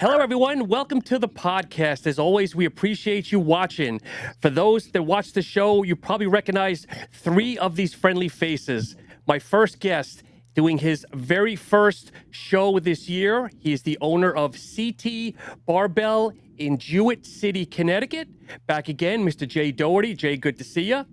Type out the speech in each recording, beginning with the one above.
Hello, everyone. Welcome to the podcast. As always, we appreciate you watching. For those that watch the show, you probably recognize three of these friendly faces. My first guest doing his very first show this year. He is the owner of CT Barbell in Jewett City, Connecticut. Back again, Mr. Jay Doherty. Jay, good to see you.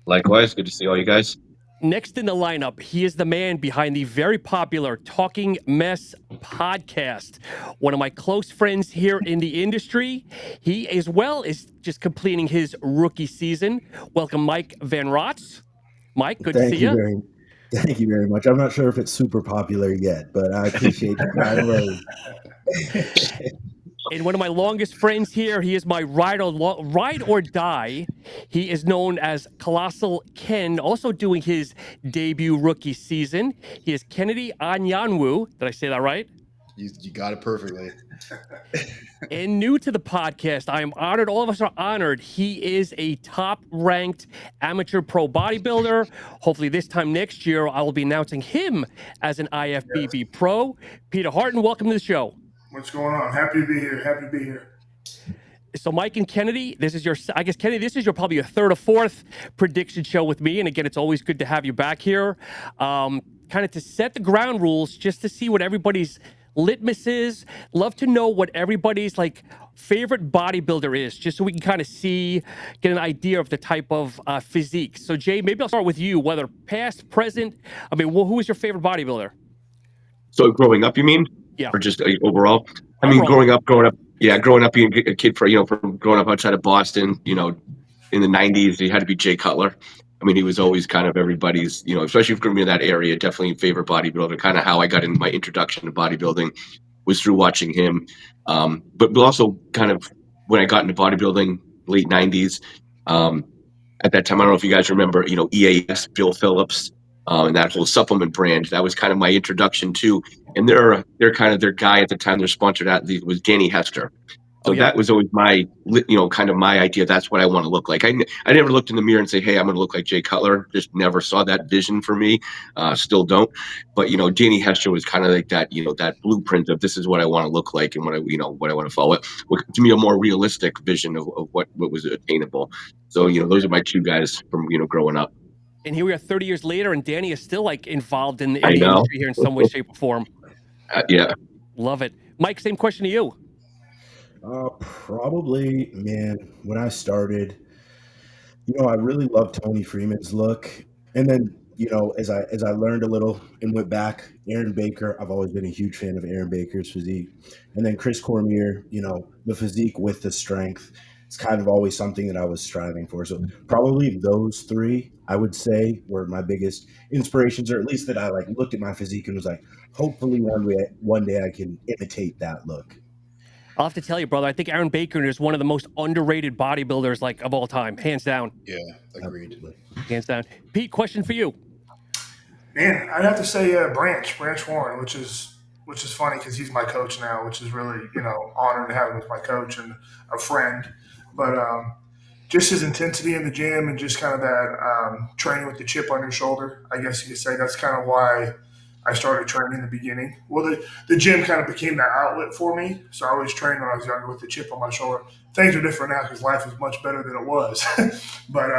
Likewise, good to see all you guys. Next in the lineup, he is the man behind the very popular Talking Mess podcast. One of my close friends here in the industry. He, as well, is just completing his rookie season. Welcome, Mike Van Rotz. Mike, good to see you. Thank you very much. I'm not sure if it's super popular yet, but I appreciate the kind words. And one of my longest friends here, he is my ride or die. He is known as Colossal Ken, also doing his debut rookie season. He is Kennedy Anyanwu. Did I say that right? You got it perfectly. And new to the podcast, I am honored. All of us are honored. He is a top-ranked amateur pro bodybuilder. Hopefully this time next year, I will be announcing him as an IFBB pro. Peter Harton, welcome to the show. What's going on? Happy to be here. So Mike and Kennedy, this is your probably your third or fourth prediction show with me. And again, it's always good to have you back here. Kind of to set the ground rules, just to see what everybody's litmus is. Love to know what everybody's like favorite bodybuilder is, just so we can kind of get an idea of the type of physique. So Jay, maybe I'll start with you, whether past, present. I mean, who was your favorite bodybuilder? So growing up, you mean? Yeah. Or just overall? I mean, growing up, being a kid from growing up outside of Boston, in the 90s, he had to be Jay Cutler. I mean, he was always kind of everybody's, especially from that area, definitely favorite bodybuilder. Kind of how I got in my introduction to bodybuilding was through watching him. But also kind of when I got into bodybuilding, late 90s, at that time, I don't know if you guys remember, EAS, Bill Phillips, and that whole supplement brand. That was kind of my introduction to. And they're kind of their guy at the time. Their sponsored athlete was Danny Hester. So that was always my, kind of my idea. That's what I want to look like. I never looked in the mirror and say, hey, I'm going to look like Jay Cutler. Just never saw that vision for me. Still don't. But, Danny Hester was kind of like that, that blueprint of this is what I want to look like and what I want to follow. To me, a more realistic vision of what was attainable. So, those are my two guys from, growing up. And here we are 30 years later, and Danny is still like involved in the industry here in some way, shape, or form. Yeah. Love it. Mike, same question to you. Probably, man, when I started, I really loved Tony Freeman's look. And then, as I learned a little and went back, Aaron Baker, I've always been a huge fan of Aaron Baker's physique. And then Chris Cormier, the physique with the strength. It's kind of always something that I was striving for. So probably those three, I would say, were my biggest inspirations, or at least that I looked at my physique and was like, hopefully one day I can imitate that look. I'll have to tell you, brother, I think Aaron Baker is one of the most underrated bodybuilders of all time, hands down. Yeah, agreed. Hands down. Pete, question for you. Man, I'd have to say Branch Warren, which is funny because he's my coach now, which is really honored to have him as my coach and a friend. But just his intensity in the gym and just kind of that training with the chip on your shoulder, I guess you could say that's kind of why I started training in the beginning. Well, the gym kind of became that outlet for me. So I always trained when I was younger with the chip on my shoulder. Things are different now because life is much better than it was. But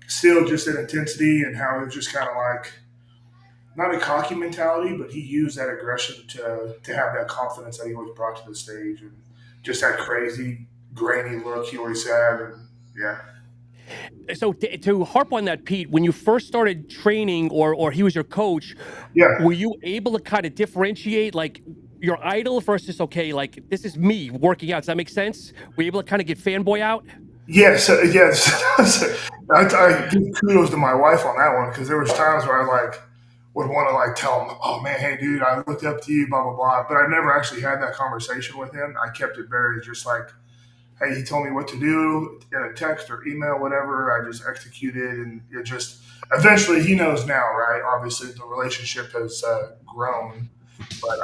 still just that intensity and how it was just kind of like not a cocky mentality, but he used that aggression to have that confidence that he always brought to the stage and just that crazy, grainy look he always had. And yeah. So to harp on that, Pete, when you first started training or he was your coach, were you able to kind of differentiate your idol versus, this is me working out? Does that make sense? Were you able to kind of get fanboy out? Yes. I give kudos to my wife on that one because there was times where I would want to tell him, oh man, hey dude, I looked up to you, blah, blah, blah. But I never actually had that conversation with him. I kept it very just hey, he told me what to do in a text or email, whatever. I just executed, and it just eventually he knows now, right? Obviously, the relationship has grown, but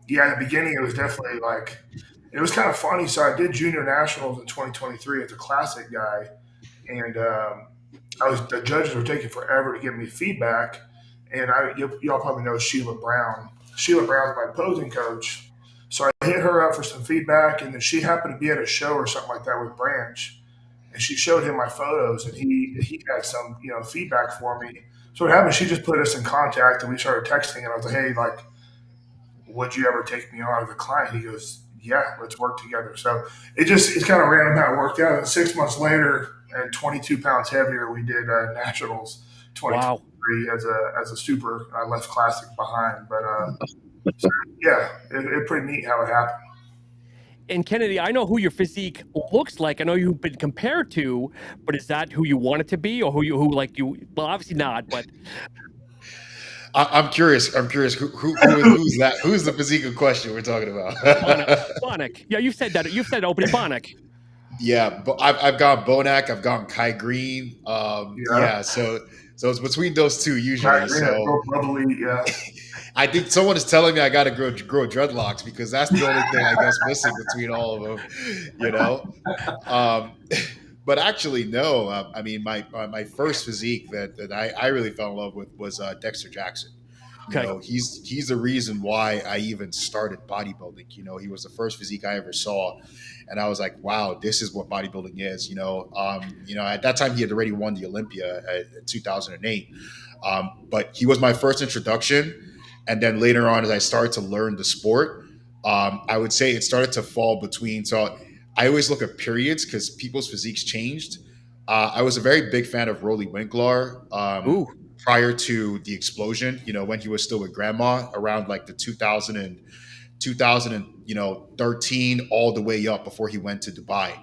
in the beginning, it was definitely it was kind of funny. So I did junior nationals in 2023 as a classic guy, and the judges were taking forever to give me feedback, and y'all probably know Sheila Brown. Sheila Brown's my opposing coach. So I hit her up for some feedback, and then she happened to be at a show or something like that with Branch, and she showed him my photos, and he had some feedback for me. So what happened? She just put us in contact, and we started texting, and I was like, hey, like, would you ever take me on as a client? He goes, yeah, let's work together. So it's kind of random how it worked out. And 6 months later, at 22 pounds heavier, we did nationals 2023 as a super. I left classic behind, but so, yeah, it's pretty neat how it happened. And Kennedy, I know who your physique looks like. I know you've been compared to, but is that who you want it to be, or who like you? Well, obviously not, but I'm curious. Who's that? Who's the physique in question we're talking about? Bonak. Yeah, you've said that. You've said opening Bonak. Yeah, but I've gone Bonak. I've gone Kai Green. Yeah. So it's between those two usually. So probably, yeah. I think someone is telling me I got to grow dreadlocks because that's the only thing I guess missing between all of them. But actually, no. I mean, my first physique that I really fell in love with was Dexter Jackson. He's the reason why I even started bodybuilding. He was the first physique I ever saw, and I was like, wow, this is what bodybuilding is. At that time he had already won the Olympia in 2008, but he was my first introduction. And then later on, as I started to learn the sport, I would say it started to fall between. So I always look at periods because people's physiques changed. I was a very big fan of Rolly Winkler prior to the explosion, when he was still with grandma around like the 2013 all the way up before he went to Dubai.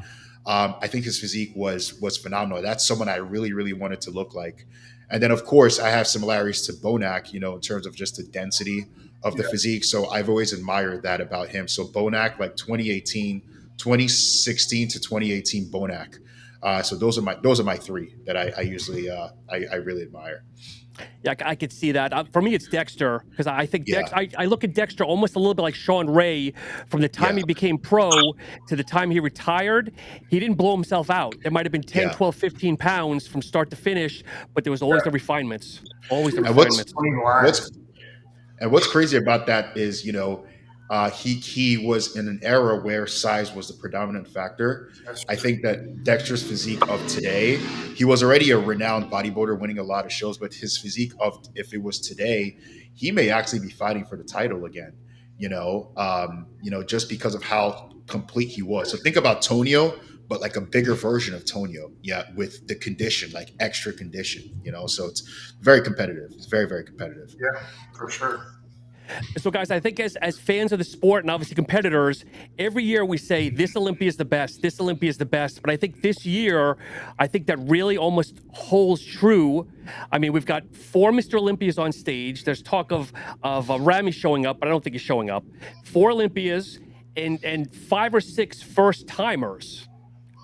I think his physique was phenomenal. That's someone I really, really wanted to look like. And then, of course, I have similarities to Bonak, in terms of just the density of the physique. So I've always admired that about him. So Bonak, like 2016 to 2018 Bonak. So those are my three that I usually I really admire. Yeah, I could see that. For me, it's Dexter, because I think I look at Dexter almost a little bit like Sean Ray. From the time he became pro to the time he retired, he didn't blow himself out. There might have been 10, 12, 15 pounds from start to finish, but there was always the refinements. Always the refinements. What's crazy about that is, he was in an era where size was the predominant factor. I think that Dexter's physique of today, he was already a renowned bodybuilder winning a lot of shows, but his physique of, if it was today, he may actually be fighting for the title again, just because of how complete he was. So think about Tonio, but like a bigger version of Tonio, with the condition, like extra condition, so it's very competitive. It's very, very competitive. Yeah, for sure. So, guys, I think as fans of the sport and obviously competitors, every year we say this Olympia is the best, this Olympia is the best. But I think this year, I think that really almost holds true. I mean, we've got 4 Mr. Olympias on stage. There's talk of Ramy showing up, but I don't think he's showing up. 4 Olympias and 5 or 6 first timers.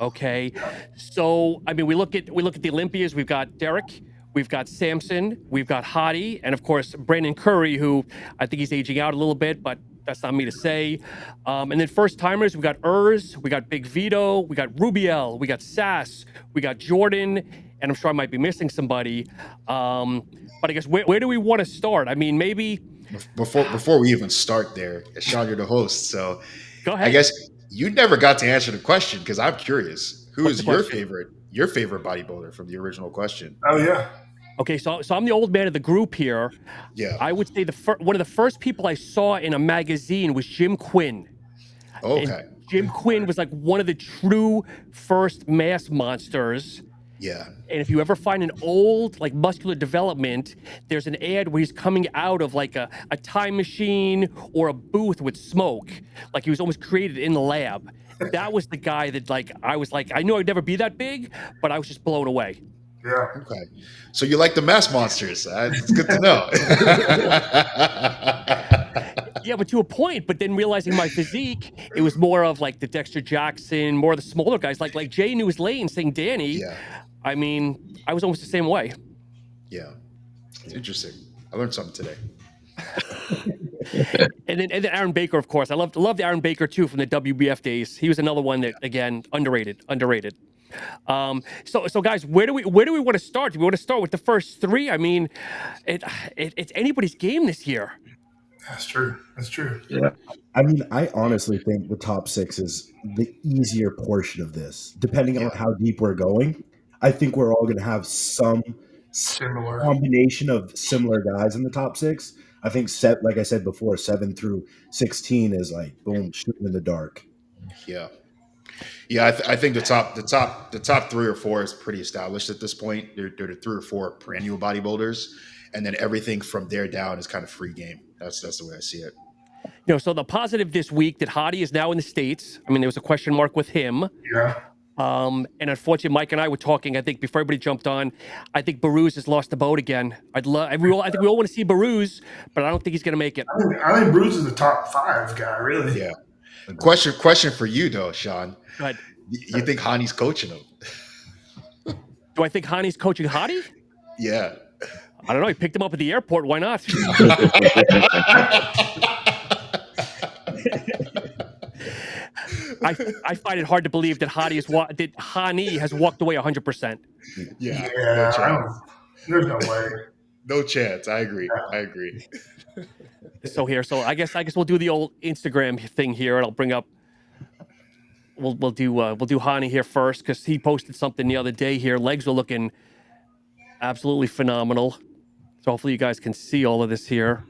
Okay, so I mean, we look at the Olympias. We've got Derek. We've got Samson, we've got Hadi, and of course, Brandon Curry, who I think he's aging out a little bit, but that's not me to say. And then first timers, we got Urs, we got Big Vito, we got Rubiel, we got Sass, we got Jordan, and I'm sure I might be missing somebody. But I guess where do we want to start? I mean, maybe before we even start there, Sean, you're the host, so go ahead. I guess you never got to answer the question because I'm curious. Who is your favorite bodybuilder from the original question? Oh yeah. Okay, so I'm the old man of the group here. Yeah. I would say one of the first people I saw in a magazine was Jim Quinn. Okay. And Jim Quinn was like one of the true first mass monsters. Yeah. And if you ever find an old like muscular development, there's an ad where he's coming out of like a time machine or a booth with smoke. Like he was almost created in the lab. That was the guy that I was like, I knew I'd never be that big, but I was just blown away. Yeah. Okay. So you like the mass monsters. It's good to know. Yeah, but to a point. But then realizing my physique, it was more of like the Dexter Jackson, more of the smaller guys, like Jay knew his lane, saying Danny. Yeah. I mean, I was almost the same way. Yeah. It's interesting. I learned something today. And then Aaron Baker, of course. I loved Aaron Baker too from the WBF days. He was another one that again underrated. So guys, where do we want to start? Do we want to start with the first 3? I mean, it's anybody's game this year. That's true. That's true. Yeah. I mean, I honestly think the top 6 is the easier portion of this. Depending on how deep we're going, I think we're all going to have some Similar. combination of similar guys in the top 6. I think like I said before, 7 through 16 is like boom, shooting in the dark. Yeah. Yeah, I think the top 3 or 4 is pretty established at this point. They're the 3 or 4 perennial bodybuilders, and then everything from there down is kind of free game. That's the way I see it. So the positive this week that Hadi is now in the States. I mean, there was a question mark with him. Yeah. And unfortunately, Mike and I were talking, I think, before everybody jumped on. I think Behrooz has lost the boat again. I think we all want to see Behrooz, but I don't think he's going to make it. I think Behrooz is a top 5 guy, really. Yeah. Question for you, though, Sean. Go ahead. You think Hani's coaching him? Do I think Hani's coaching Hadi? Yeah. I don't know. He picked him up at the airport. Why not? I find it hard to believe that Hani has walked away 100%. Yeah. There's no way. No chance. I agree. So I guess we'll do the old Instagram thing here, and I'll bring up. We'll do Hani here first because he posted something the other day here. Legs are looking absolutely phenomenal. So hopefully you guys can see all of this here.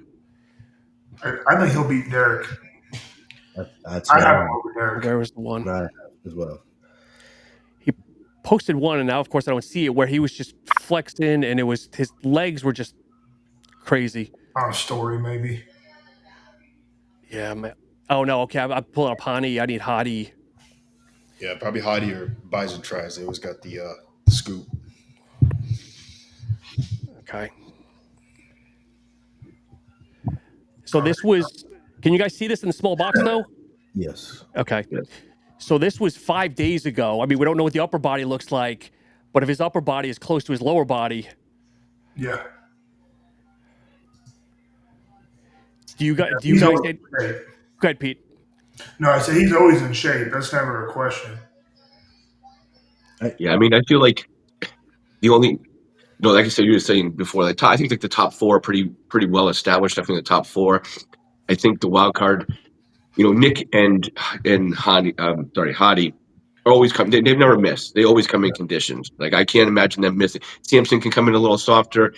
I think he'll beat Derek. That's I have him over Derek. Where was the one? I have as well. He posted one, and now of course I don't see it, where he was just flexing, and his legs were just crazy. On a story, maybe. Yeah, man. Oh no, okay. I'm pulling up Hani. I need Hadi. Yeah, probably Hadi or Bison Tries. They always got the scoop. Okay. So this was. Can you guys see this in the small box now? Yes. Okay. So this was 5 days ago. I mean, we don't know what the upper body looks like, but if his upper body is close to his lower body. Yeah. Do you guys? Go ahead, Pete. No, I say he's always in shape. That's never a question. Yeah, I mean, I feel like the only, like I said, you were saying before, I think like the top 4 are pretty well established. I think the top 4. I think the wild card, Nick and Hadi, Hadi are always come. They've never missed. They always come in conditions. Like I can't imagine them missing. Samson can come in a little softer,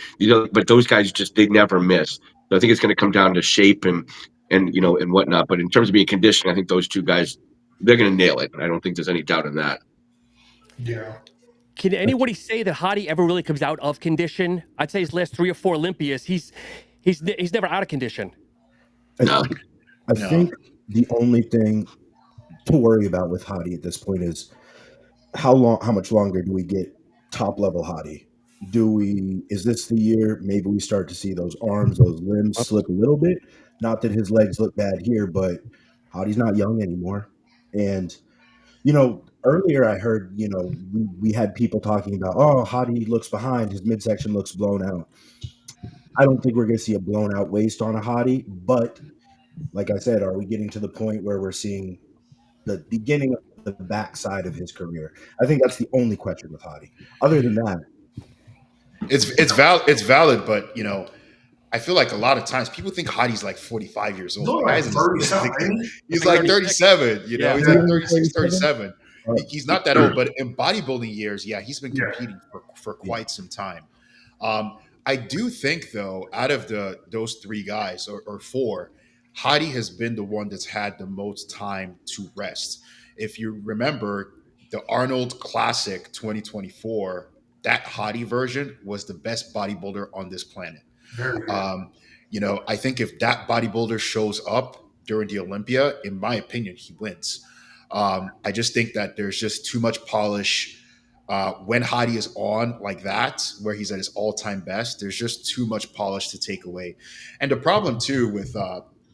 but those guys they never miss. So I think it's going to come down to shape and whatnot. But in terms of being conditioned, I think those 2 guys, they're going to nail it. I don't think there's any doubt in that. Yeah. Can anybody say that Hadi ever really comes out of condition? I'd say his last 3 or 4 Olympias, he's never out of condition. No. I think the only thing to worry about with Hadi at this point is how much longer do we get top level Hadi? Is this the year maybe we start to see those arms, those limbs slip a little bit? Not that his legs look bad here, but Hadi's not young anymore. And, earlier I heard, we had people talking about, oh, Hadi looks behind, his midsection looks blown out. I don't think we're going to see a blown out waist on a Hadi, but like I said, are we getting to the point where we're seeing the beginning of the backside of his career? I think that's the only question with Hadi. Other than that, it's valid, but I feel like a lot of times people think Hadi's like 45 years old. He's like 37. He's like 36, 37. He's not that old, but in bodybuilding years, he's been competing for quite some time. I do think, though, out of those 3 guys or 4, Hadi has been the one that's had the most time to rest. If you remember the Arnold Classic 2024, that Hadi version was the best bodybuilder on this planet. I think if that bodybuilder shows up during the Olympia, in my opinion, he wins. I just think that there's just too much polish. When Hadi is on like that, where he's at his all-time best, there's just too much polish to take away. And the problem too with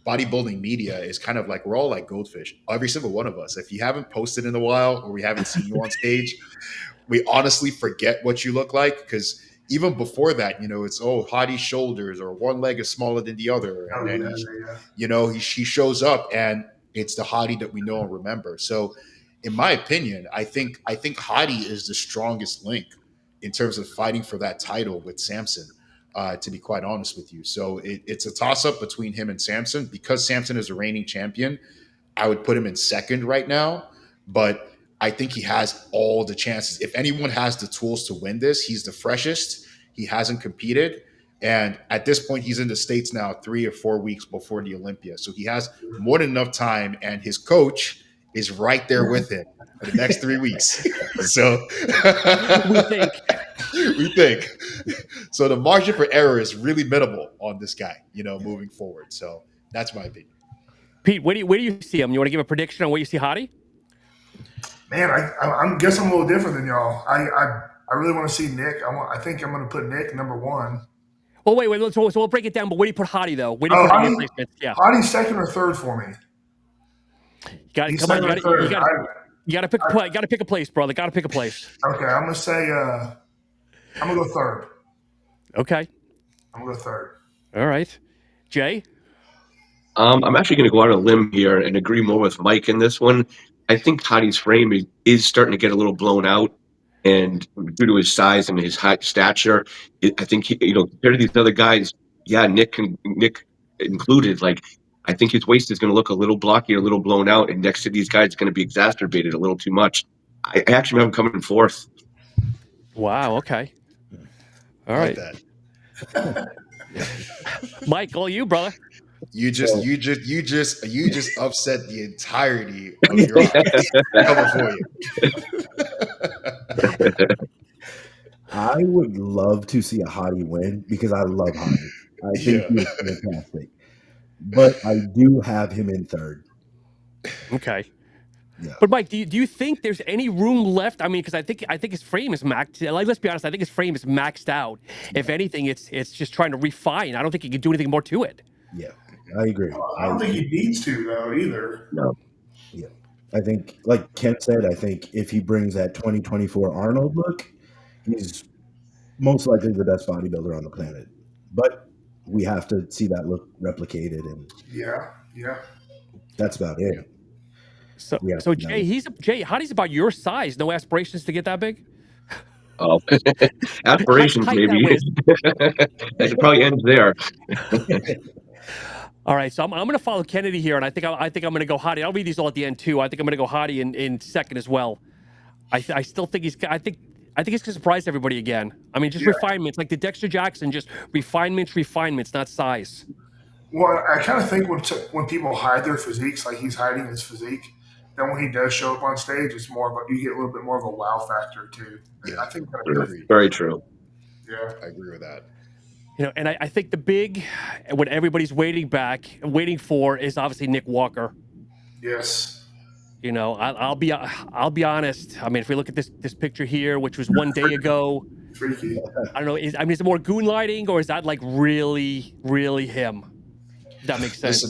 bodybuilding media is kind of like we're all like goldfish, every single one of us. If you haven't posted in a while or we haven't seen you on stage, we honestly forget what you look like, because even before that, it's Hadi's shoulders or one leg is smaller than the other, and then he shows up and it's the Hadi that we know and remember. So in my opinion, I think Hadi is the strongest link in terms of fighting for that title with Samson. to be quite honest with you. So it's a toss up between him and Samson. Because Samson is a reigning champion, I would put him in second right now, but I think he has all the chances. If anyone has the tools to win this, he's the freshest. He hasn't competed. And at this point, he's in the States now 3 or 4 weeks before the Olympia. So he has more than enough time. And his coach is right there with him for the next 3 weeks. So we think. So the margin for error is really minimal on this guy, moving forward. So that's my opinion. Pete, where do you see him? You want to give a prediction on where you see Hadi? Man, I guess I'm a little different than y'all. I really want to see Nick. I think I'm going to put Nick number 1. Oh, wait. So we'll break it down. But where do you put Hadi, though? Where do you put him in placements? Yeah. Hadi's second or third for me. You got to pick a place, brother. Got to pick a place. Okay, I'm going to say I'm going to go third. Okay. I'm going to go third. All right. Jay? I'm actually going to go out on a limb here and agree more with Mike in this one. I think Hadi's frame is starting to get a little blown out, and due to his size and his high stature, I think compared to these other guys, Nick included, I think his waist is going to look a little blocky, a little blown out, and next to these guys, it's going to be exacerbated a little too much. I actually have him coming in 4th. Wow. Okay. All right. Mike, all you, brother. You just upset the entirety of your coming for you. I would love to see a Hadi win because I love Hadi. I think he's fantastic. But I do have him in 3rd. Okay. Yeah. But Mike, do you think there's any room left? I mean, because I think his frame is maxed. Let's be honest. I think his frame is maxed out. If anything, it's just trying to refine. I don't think he can do anything more to it. Yeah, I agree. I don't think he needs to though either. No. Yeah, I think, like Ken said, I think if he brings that 2024 Arnold look, he's most likely the best bodybuilder on the planet. But we have to see that look replicated, and yeah, that's about it. So Jay, Hadi's about your size. No aspirations to get that big? Oh, aspirations maybe. It probably ends there. All right, so I'm going to follow Kennedy here, and I think I'm going to go Hadi. I'll read these all at the end too. I think I'm going to go Hadi in second as well. I still think I think he's going to surprise everybody again. I mean, just refinements like the Dexter Jackson, just refinements, not size. Well, I kind of think when people hide their physiques, like he's hiding his physique, then when he does show up on stage, it's more of you get a little bit more of a wow factor too. Yeah, I think very true. Yeah, I agree with that. And I think the big, what everybody's waiting for is obviously Nick Walker. Yes. I'll be honest. I mean, if we look at this picture here, which was 1 day ago, freaky. I don't know. Is it more goon lighting, or is that like really, really him? That makes sense.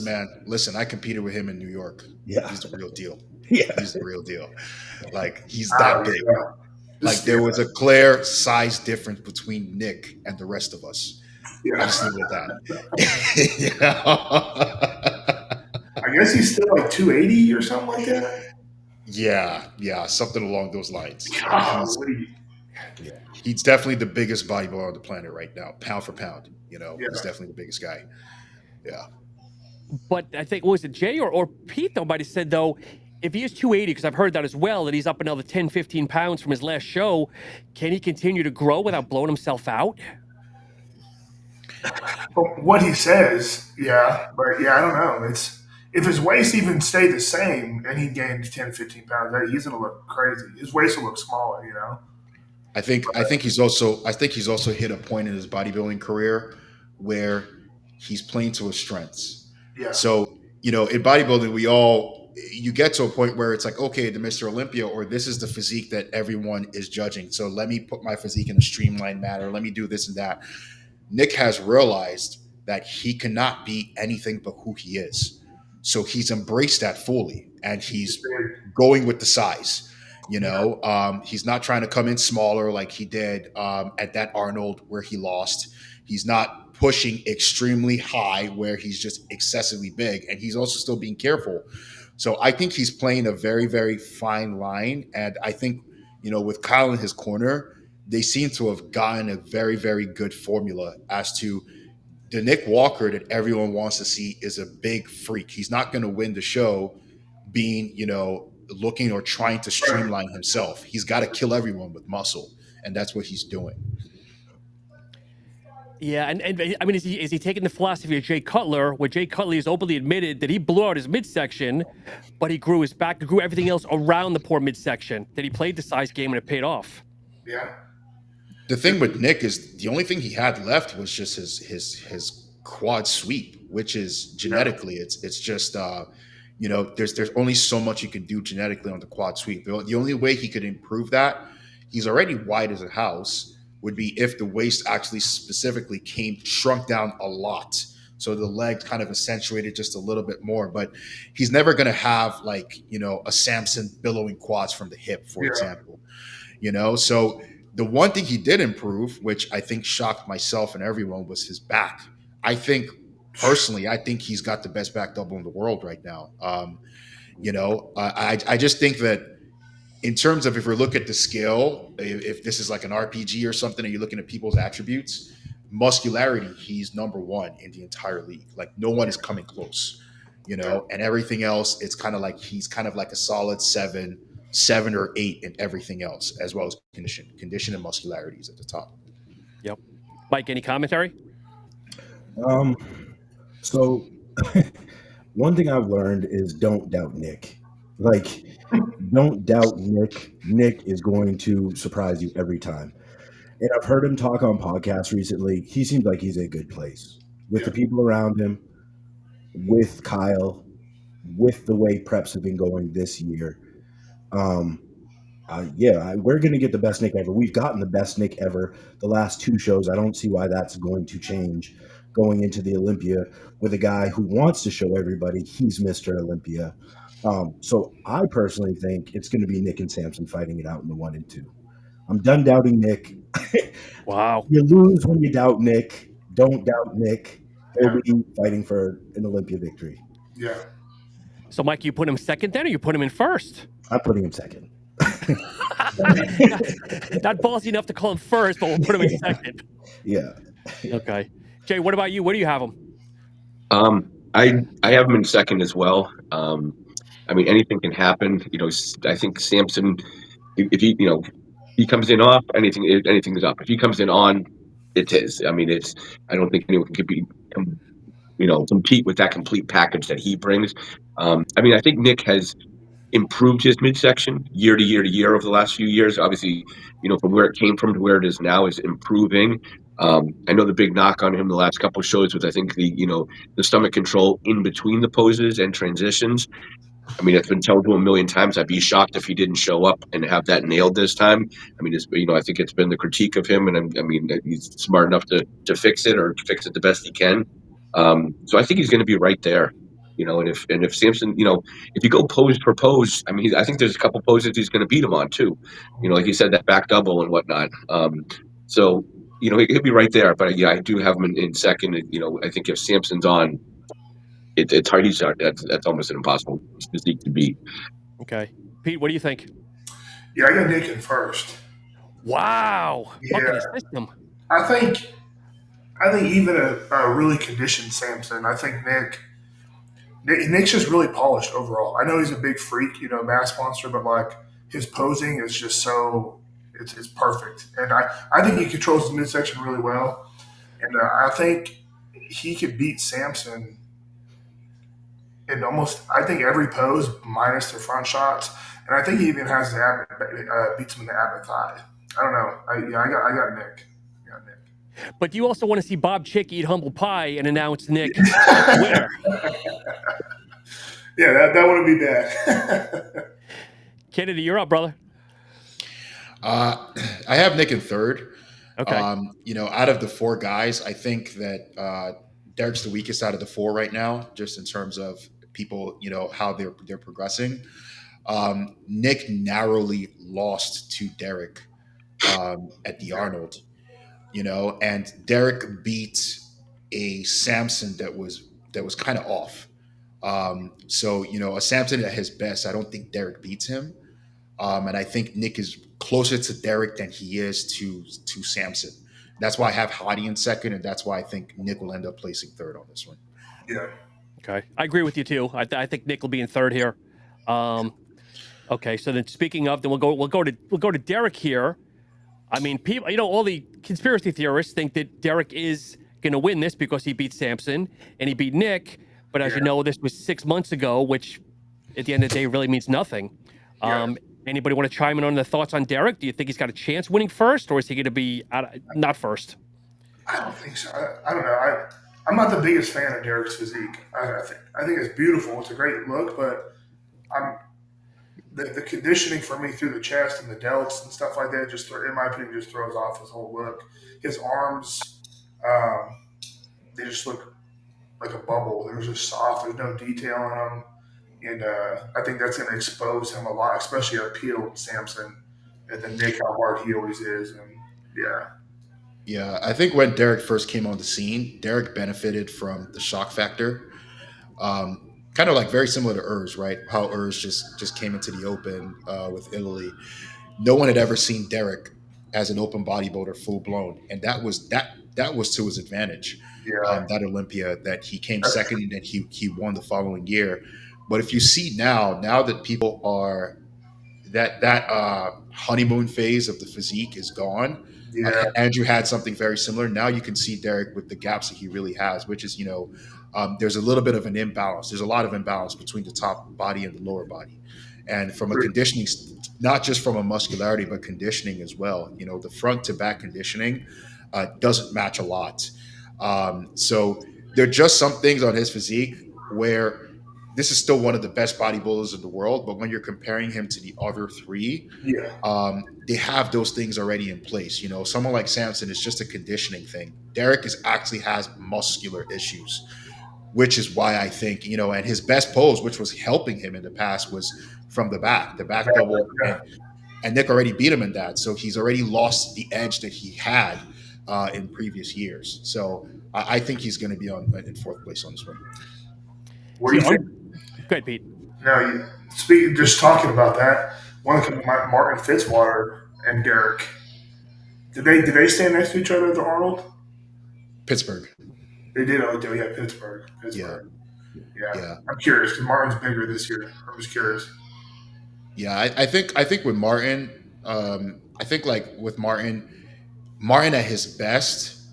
Listen, I competed with him in New York. Yeah. He's the real deal. Yeah. He's the real deal. Like, he's that big. Like, there was a clear size difference between Nick and the rest of us. Yeah. I just leave it at that. I guess he's still like 280 or something like that. Yeah, something along those lines. He's definitely the biggest bodybuilder on the planet right now, pound for pound. He's definitely the biggest guy. Yeah. But I think, was it Jay or Pete, though, might have said, though, if he is 280, because I've heard that as well, that he's up another 10, 15 pounds from his last show, can he continue to grow without blowing himself out? What he says, yeah. But, I don't know. If his waist even stayed the same and he gained 10, 15 pounds, he's going to look crazy. His waist will look smaller, I think he's also hit a point in his bodybuilding career where he's playing to his strengths. Yeah. So, in bodybuilding, you get to a point where it's like, okay, the Mr. Olympia, or this is the physique that everyone is judging. So let me put my physique in a streamlined manner. Let me do this and that. Nick has realized that he cannot be anything but who he is. So he's embraced that fully, and he's going with the size. He's not trying to come in smaller like he did at that Arnold where he lost. He's not pushing extremely high where he's just excessively big, and he's also still being careful. So I think he's playing a very, very fine line. And I think, with Kyle in his corner, they seem to have gotten a very, very good formula as to the Nick Walker that everyone wants to see is a big freak. He's not going to win the show being, looking or trying to streamline himself. He's got to kill everyone with muscle, and that's what he's doing. Yeah, and I mean, is he taking the philosophy of Jay Cutler, where Jay Cutler has openly admitted that he blew out his midsection, but he grew his back, grew everything else around the poor midsection, that he played the size game and it paid off? Yeah. The thing with Nick is the only thing he had left was just his quad sweep, which is genetically, it's just there's only so much you can do genetically on the quad sweep. The only way he could improve that, he's already wide as a house, would be if the waist actually specifically shrunk down a lot. So the leg kind of accentuated just a little bit more, but he's never going to have a Samson billowing quads from the hip, for example, So the one thing he did improve, which I think shocked myself and everyone, was his back. I think he's got the best back double in the world right now. I just think that in terms of, if we look at the scale, if this is like an RPG or something and you're looking at people's attributes, muscularity, he's number one in the entire league. Like no one is coming close, and everything else, it's kind of like he's kind of like a solid seven or eight in everything else, as well as condition and muscularity is at the top. Yep. Mike, any commentary? So one thing I've learned is don't doubt Nick. Don't doubt Nick. Nick is going to surprise you every time. And I've heard him talk on podcasts recently. He seems like he's in a good place with the people around him, with Kyle, with the way preps have been going this year. We're going to get the best Nick ever. We've gotten the best Nick ever the last two shows. I don't see why that's going to change going into the Olympia with a guy who wants to show everybody he's Mr. Olympia. So I personally think it's going to be Nick and Samson fighting it out in the 1 and 2. I'm done doubting Nick. Wow. You lose when you doubt Nick. Don't doubt Nick. He'll be fighting for an Olympia victory. Yeah. So, Mike, you put him second then, or you put him in first? I'm putting him second. Not ballsy enough to call him first, but we'll put him in second. Yeah. Okay. Jay, what about you? Where do you have him? I have him in second as well. I mean, anything can happen. I think Samson, if he comes in off, anything is up. If he comes in on, it's his. I mean, I don't think anyone can compete with that complete package that he brings. I mean, I think Nick has improved his midsection year to year to year over the last few years. Obviously, from where it came from to where it is now is improving. I know the big knock on him the last couple of shows was, I think, the stomach control in between the poses and transitions. I mean, it's been told to him a million times. I'd be shocked if he didn't show up and have that nailed this time. I mean, I think it's been the critique of him, and I mean, he's smart enough to fix it, or to fix it the best he can. So I think he's going to be right there. And if Samson, if you go pose for pose, I mean, I think there's a couple poses he's going to beat him on too. Like you said, that back double and whatnot. So he'll be right there. But I do have him in second. I think if Samson's on, it's hard. That's almost an impossible physique to beat. Okay, Pete, what do you think? Yeah, I got Nick in first. Wow. Yeah. System. I think even a really conditioned Samson, I think Nick's just really polished overall. I know he's a big freak, mass monster, but his posing is just so it's perfect. And I think he controls his midsection really well. And I think he could beat Samson in I think every pose minus the front shots. And I think he even has beats him in the ab and thigh. I don't know. I got Nick. But do you also want to see Bob Chick eat humble pie and announce Nick winner? Yeah, that wouldn't be bad. Kennedy, you're up, brother. I have Nick in third. Okay. Out of the four guys, I think that Derek's the weakest out of the four right now, just in terms of people, how they're progressing. Nick narrowly lost to Derek at the Arnold, and Derek beat a Samson that was kind of off. So a Samson at his best, I don't think Derek beats him. And I think Nick is closer to Derek than he is to Samson. That's why I have Hadi in second, and that's why I think Nick will end up placing third on this one. Yeah. Okay, I agree with you too. I think Nick will be in third here. Okay, so then speaking of, then we'll go to Derek here. I mean, people, all the conspiracy theorists think that Derek is going to win this because he beat Samson and he beat Nick. But as you know, this was 6 months ago, which at the end of the day really means nothing. Anybody want to chime in on the thoughts on Derek? Do you think he's got a chance winning first, or is he going to be not first? I don't think so. I don't know. I'm not the biggest fan of Derek's physique. I think it's beautiful. It's a great look, but the conditioning for me through the chest and the delts and stuff like that just, in my opinion, just throws off his whole look. His arms, they just look like a bubble. They're just soft. There's no detail in them. And I think that's going to expose him a lot, especially at Peel and Samson, and then Nick, how hard he always is. And yeah, I think when Derek first came on the scene, Derek benefited from the shock factor. Kind of like very similar to Urs, right? How Urs just came into the open with Italy. No one had ever seen Derek as an open bodybuilder full blown, and that was to his advantage. That Olympia, that he came second and then he won the following year. But if you see now that people are that honeymoon phase of the physique is gone. Andrew had something very similar. Now you can see Derek with the gaps that he really has, which is, there's a little bit of an imbalance. There's a lot of imbalance between the top body and the lower body. And from a conditioning, not just from a muscularity, but conditioning as well. The front to back conditioning doesn't match a lot. So there are just some things on his physique where this is still one of the best bodybuilders in the world, but when you're comparing him to the other three, they have those things already in place. Someone like Samson is just a conditioning thing. Derek actually has muscular issues, which is why I think, and his best pose, which was helping him in the past, was from the back double. And Nick already beat him in that. So he's already lost the edge that he had in previous years. So I think he's going to be in fourth place on this one. What do you think? Go ahead, Pete. No, just talking about that, one of Martin Fitzwater and Derek, did they stand next to each other at the Arnold? Pittsburgh. They did. Oh, yeah, Pittsburgh. Yeah. I'm curious because Martin's bigger this year. I'm just curious. Yeah, I think with Martin, with Martin at his best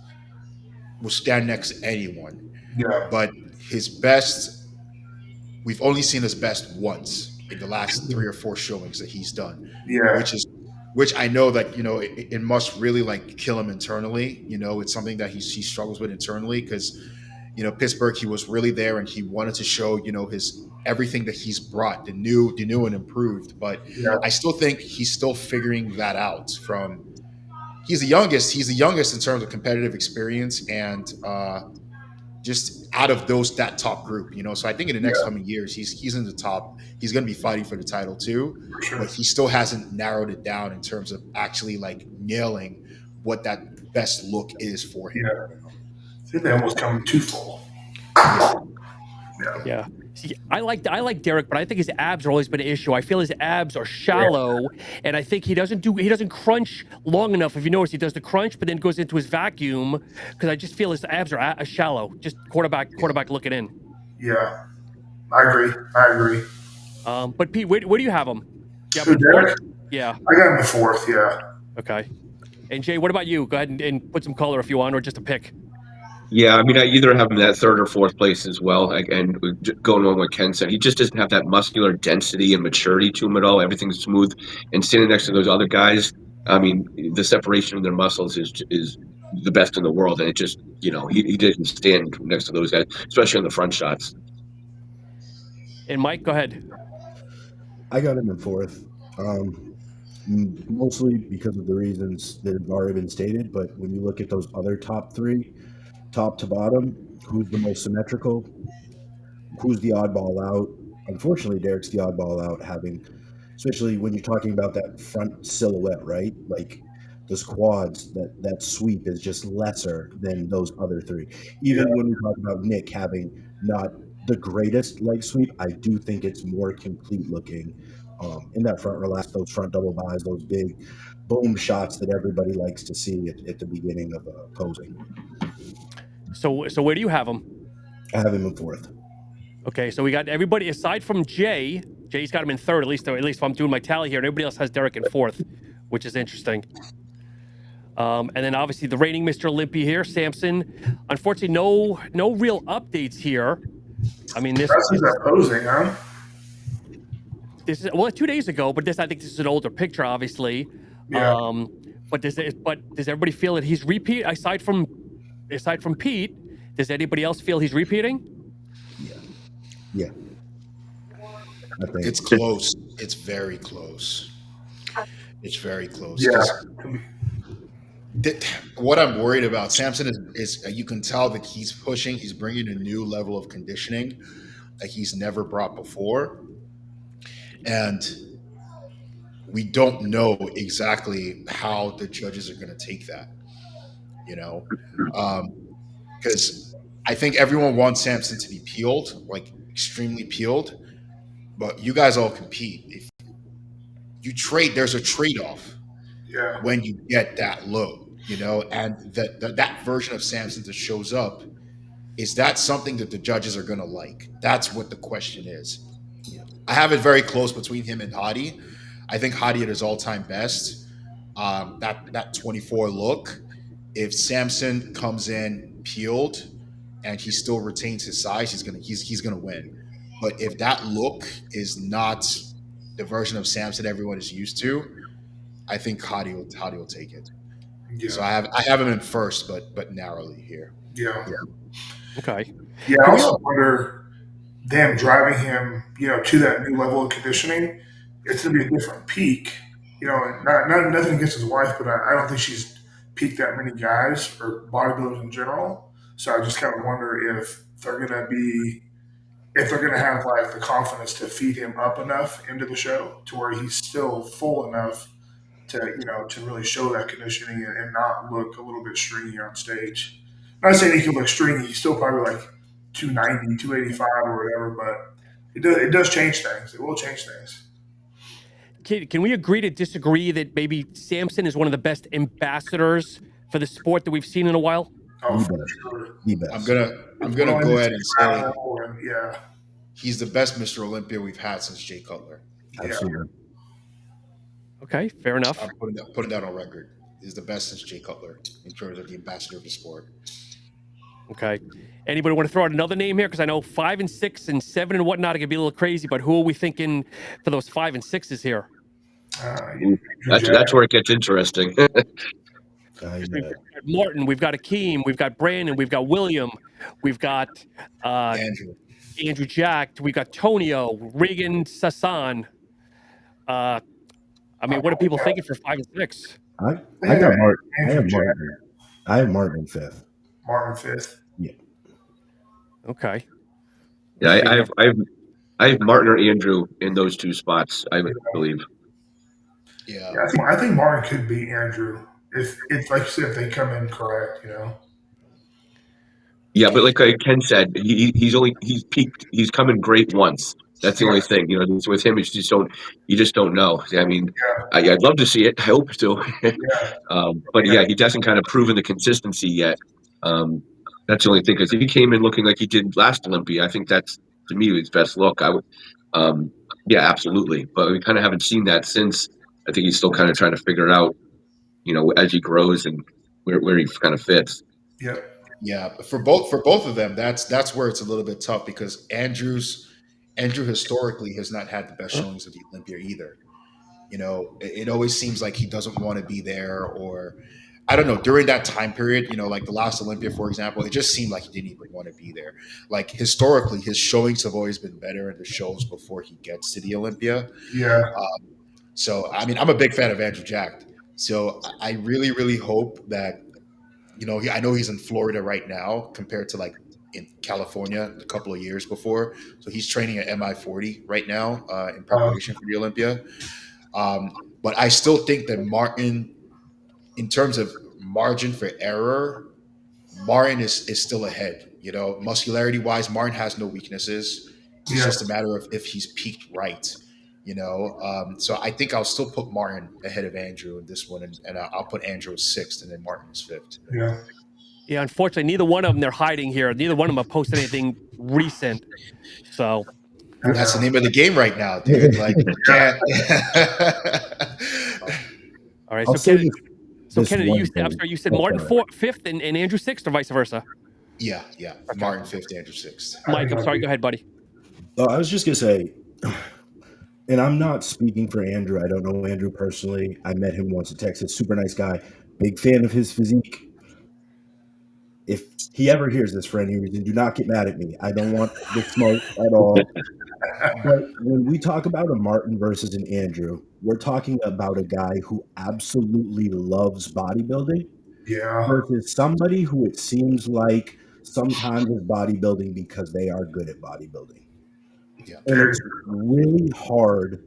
will stand next to anyone. Yeah. But his best, we've only seen his best once in the last 3 or 4 showings that he's done. Yeah. Which I know that, it must really kill him internally. It's something that he struggles with internally because, Pittsburgh, he was really there and he wanted to show, his everything that he's brought, the new and improved. But I still think he's still figuring that out he's the youngest in terms of competitive experience and just out of that top group, So I think in the next coming years, he's in the top. He's going to be fighting for the title too, but he still hasn't narrowed it down in terms of actually nailing what that best look is for him. I think they almost come too full. Yeah. See, I like Derek, but I think his abs have always been an issue. I feel his abs are shallow, and I think he doesn't crunch long enough. If you notice, he does the crunch, but then goes into his vacuum because I just feel his abs are shallow. Just quarterback looking in. Yeah, I agree. But Pete, where do you have him? Derek? Yeah. I got him in fourth. Yeah. Okay. And Jay, what about you? Go ahead and put some color if you want, or just a pick. Yeah, I mean, I either have him at third or fourth place as well. And going on what Ken said, he just doesn't have that muscular density and maturity to him at all. Everything's smooth. And standing next to those other guys, I mean, the separation of their muscles is the best in the world. And it just, he didn't stand next to those guys, especially on the front shots. And Mike, go ahead. I got him in fourth. Mostly because of the reasons that have already been stated. But when you look at those other top three, top to bottom, who's the most symmetrical, who's the oddball out? Unfortunately, Derek's the oddball out, especially when you're talking about that front silhouette, right? Those quads, that sweep is just lesser than those other three. Even when we talk about Nick having not the greatest leg sweep, I do think it's more complete looking in that front relax, those front double buys, those big boom shots that everybody likes to see at the beginning of posing. So where do you have him? I have him in fourth. Okay, so we got everybody aside from Jay. Jay's got him in third, at least if I'm doing my tally here. And everybody else has Derek in fourth, which is interesting. And then obviously the reigning Mr. Olympia here, Samson. Unfortunately, no real updates here. I mean, this is that posing, huh? This is 2 days ago, but I think this is an older picture, obviously. Yeah. But does everybody feel that he's repeat aside from Pete? Does anybody else feel he's repeating? Yeah. It's close. It's very close. It's very close. Yeah. What I'm worried about, Samson, is you can tell that he's pushing. He's bringing a new level of conditioning that he's never brought before. And we don't know exactly how the judges are going to take that, because I think everyone wants Samson to be peeled, like extremely peeled, but you guys all compete. If you trade, there's a trade-off when you get that low, and that version of Samson that shows up, is that something that the judges are going to like? That's what the question is. I have it very close between him and Hadi. I think Hadi at his all-time best. That 24 look. If Samson comes in peeled and he still retains his size, he's gonna win. But if that look is not the version of Samson everyone is used to, I think Hadi will take it. Yeah. So I have him in first, but narrowly here. Yeah. Okay. Yeah, I also wonder them driving him, to that new level of conditioning. It's going to be a different peak, and nothing against his wife, but I don't think she's peaked that many guys or bodybuilders in general. So I just kind of wonder if they're going to have like the confidence to feed him up enough into the show to where he's still full enough to really show that conditioning and not look a little bit stringy on stage. I'm not saying he can look stringy. He's still probably like 290, 285 or whatever, but it does change things. It will change things. Can we agree to disagree that maybe Samson is one of the best ambassadors for the sport that we've seen in a while? Oh, for sure. I'm gonna go ahead and say he's the best Mr. Olympia we've had since Jay Cutler. Absolutely. Okay, fair enough. I'm putting that on record. He's the best since Jay Cutler in terms of the ambassador of the sport. Okay. Anybody want to throw out another name here? Because I know 5 and 6 and 7 and whatnot, it could be a little crazy, but who are we thinking for those 5 and 6s here? That's where it gets interesting. We've got Martin, we've got Akeem, we've got Brandon, we've got William, we've got Andrew Jack, we've got Tonio, Regan Sassan. I mean, what are people thinking for 5 and 6? I got Martin. I have Martin in fifth. Martin fifth. Yeah. Okay. Yeah, I have Martin or Andrew in those two spots, I believe. Yeah. I think Martin could beat Andrew if like you said, if they come in correct, Yeah, but like Ken said, he's peaked. He's come in great once. That's the only thing, with him. You just don't know. I mean, I'd love to see it. I hope so. But yeah, he hasn't kind of proven the consistency yet. That's the only thing. Because if he came in looking like he did last Olympia, I think that's, to me, his best look. I would, yeah, absolutely. But we kind of haven't seen that since. I think he's still kind of trying to figure it out, as he grows and where he kind of fits. Yeah. Yeah, for both of them, that's where it's a little bit tough because Andrew historically has not had the best showings of the Olympia either. It always seems like he doesn't want to be there, or I don't know. During that time period, like the last Olympia, for example, it just seemed like he didn't even want to be there. Like historically, his showings have always been better in the shows before he gets to the Olympia. Yeah. So I mean, I'm a big fan of Andrew Jack. So I really, really hope that. I know he's in Florida right now compared to like in California a couple of years before. So he's training at MI40 right now in preparation for the Olympia. But I still think that Martin, in terms of margin for error, Martin is still ahead. Muscularity wise, Martin has no weaknesses. It's just a matter of if he's peaked right. So I think I'll still put Martin ahead of Andrew in this one, and I'll put Andrew as sixth, and then Martin as fifth. Yeah, unfortunately, neither one of them, they're hiding here. Neither one of them have posted anything recent. So that's the name of the game right now, dude. Like, you can't. All right. I'll say Kennedy, this Kennedy, one you said, I'm thing. sorry, you said Martin fifth and Andrew sixth, or vice versa? Yeah. Martin fifth, Andrew sixth. Mike, I'm sorry. Go ahead, buddy. I was just gonna say, and I'm not speaking for Andrew. I don't know Andrew personally. I met him once in Texas. Super nice guy. Big fan of his physique. If he ever hears this for any reason, do not get mad at me. I don't want the smoke at all. But when we talk about a Martin versus an Andrew, we're talking about a guy who absolutely loves bodybuilding versus somebody who it seems like sometimes is bodybuilding because they are good at bodybuilding. Yeah. And it's really hard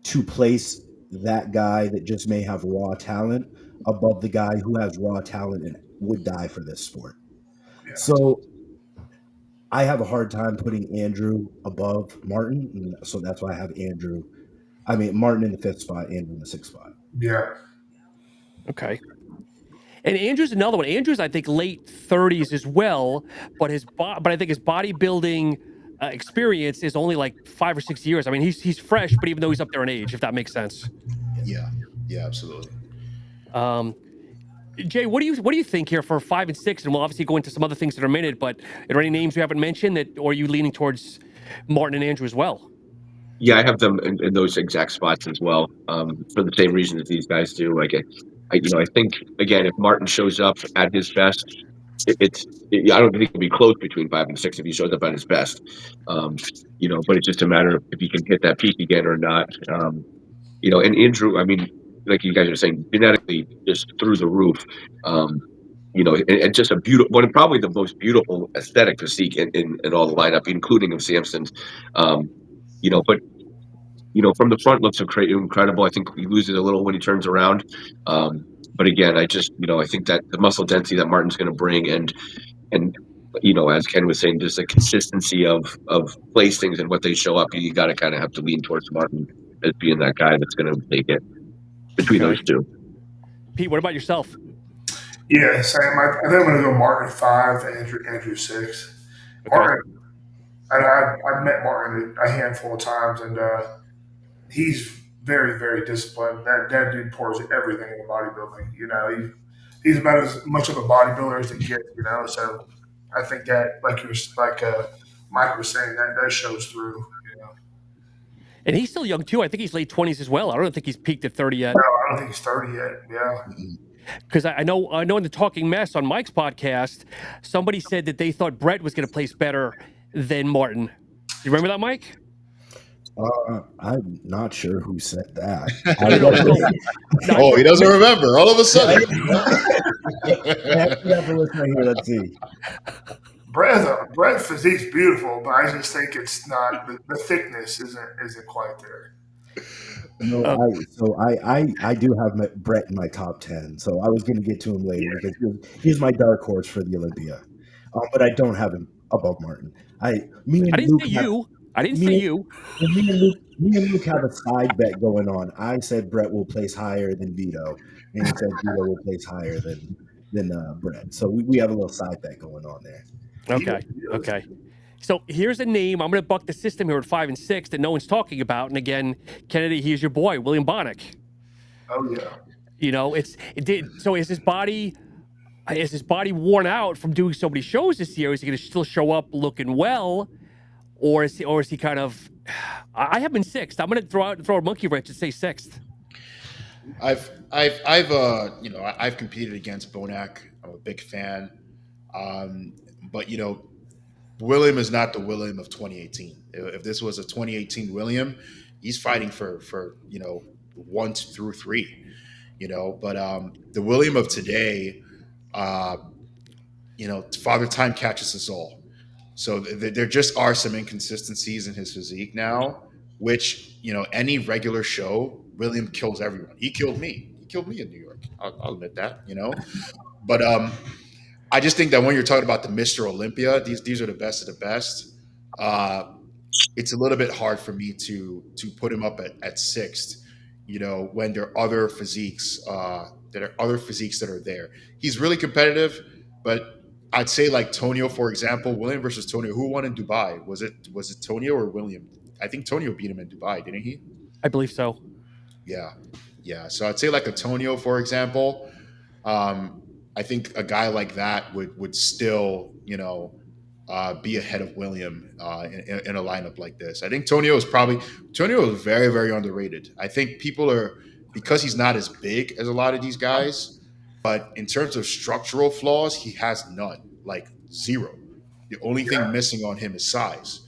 to place that guy that just may have raw talent above the guy who has raw talent and would die for this sport. Yeah. So I have a hard time putting Andrew above Martin. And so that's why I have Martin in the fifth spot, Andrew in the sixth spot. Yeah. Okay. And Andrew's another one. Andrew's, I think, late 30s as well, but I think his bodybuilding experience is only like 5 or 6 years. I mean, he's fresh, but even though he's up there in age, if that makes sense. Yeah, absolutely. Jay, what do you think here for 5 and 6? And we'll obviously go into some other things in a minute, but are there any names we haven't mentioned or are you leaning towards Martin and Andrew as well? Yeah, I have them in those exact spots as well, for the same reason that these guys do. Like, I think again, if Martin shows up at his best, I don't think it'll be close between 5 and 6 if he shows up at his best. But it's just a matter of if he can hit that peak again or not. And Andrew, I mean, like you guys are saying, genetically just through the roof. And just a beautiful one, probably the most beautiful aesthetic physique in all the lineup, including of Samson's. But from the front looks incredible. I think he loses a little when he turns around. But again, I think that the muscle density that Martin's going to bring and as Ken was saying, just the consistency of placings and what they show up, you got to kind of have to lean towards Martin as being that guy that's going to take it between those two. Pete, what about yourself? Yeah, same. I think I'm going to go Martin 5, Andrew 6. Okay. Martin, I've met Martin a handful of times, and he's very, very disciplined. That dude pours everything into bodybuilding. He's about as much of a bodybuilder as it gets. So I think that, like Mike was saying, that shows through. And he's still young too. I think he's late 20s as well. I don't think he's peaked at 30 yet. No, I don't think he's 30 yet. Yeah. Because I know in the Talking Mess on Mike's podcast, somebody said that they thought Brett was going to place better than Martin. Do you remember that, Mike? I'm not sure who said that. He doesn't remember. All of a sudden. I have to listen here. Let's see. Brett's physique's beautiful, but I just think it's not the thickness isn't quite there. No, I do have Brett in my top 10, so I was going to get to him later because he's my dark horse for the Olympia, but I don't have him above Martin. I didn't say you. Me and Luke have a side bet going on. I said Brett will place higher than Vito, and he said Vito will place higher than Brett. So we have a little side bet going on there. Okay. So here's a name. I'm going to buck the system here at 5 and 6 that no one's talking about. And again, Kennedy, he's your boy, William Bonnick. Oh yeah. So is his body worn out from doing so many shows this year? Is he going to still show up looking well, or is he kind of? I have been 6th. I'm going to throw a monkey wrench and say 6th. I've competed against Bonac. I'm a big fan, but William is not the William of 2018. If this was a 2018 William, he's fighting for 1 through 3. But the William of today, Father Time catches us all. So there just are some inconsistencies in his physique now, which any regular show, William kills everyone. He killed me. He killed me in New York. I'll admit that. But I just think that when you're talking about the Mr. Olympia, these are the best of the best. it's a little bit hard for me to put him up at sixth. When there are other physiques that are there. He's really competitive, but I'd say like Tonio, for example, William versus Tonio. Who won in Dubai? Was it Tonio or William? I think Tonio beat him in Dubai, didn't he? I believe so. Yeah, yeah. So I'd say like a Tonio, for example. I think a guy like that would still be ahead of William in a lineup like this. I think Tonio is very, very underrated. I think people are, because he's not as big as a lot of these guys, but in terms of structural flaws, he has none, like zero. The only thing missing on him is size.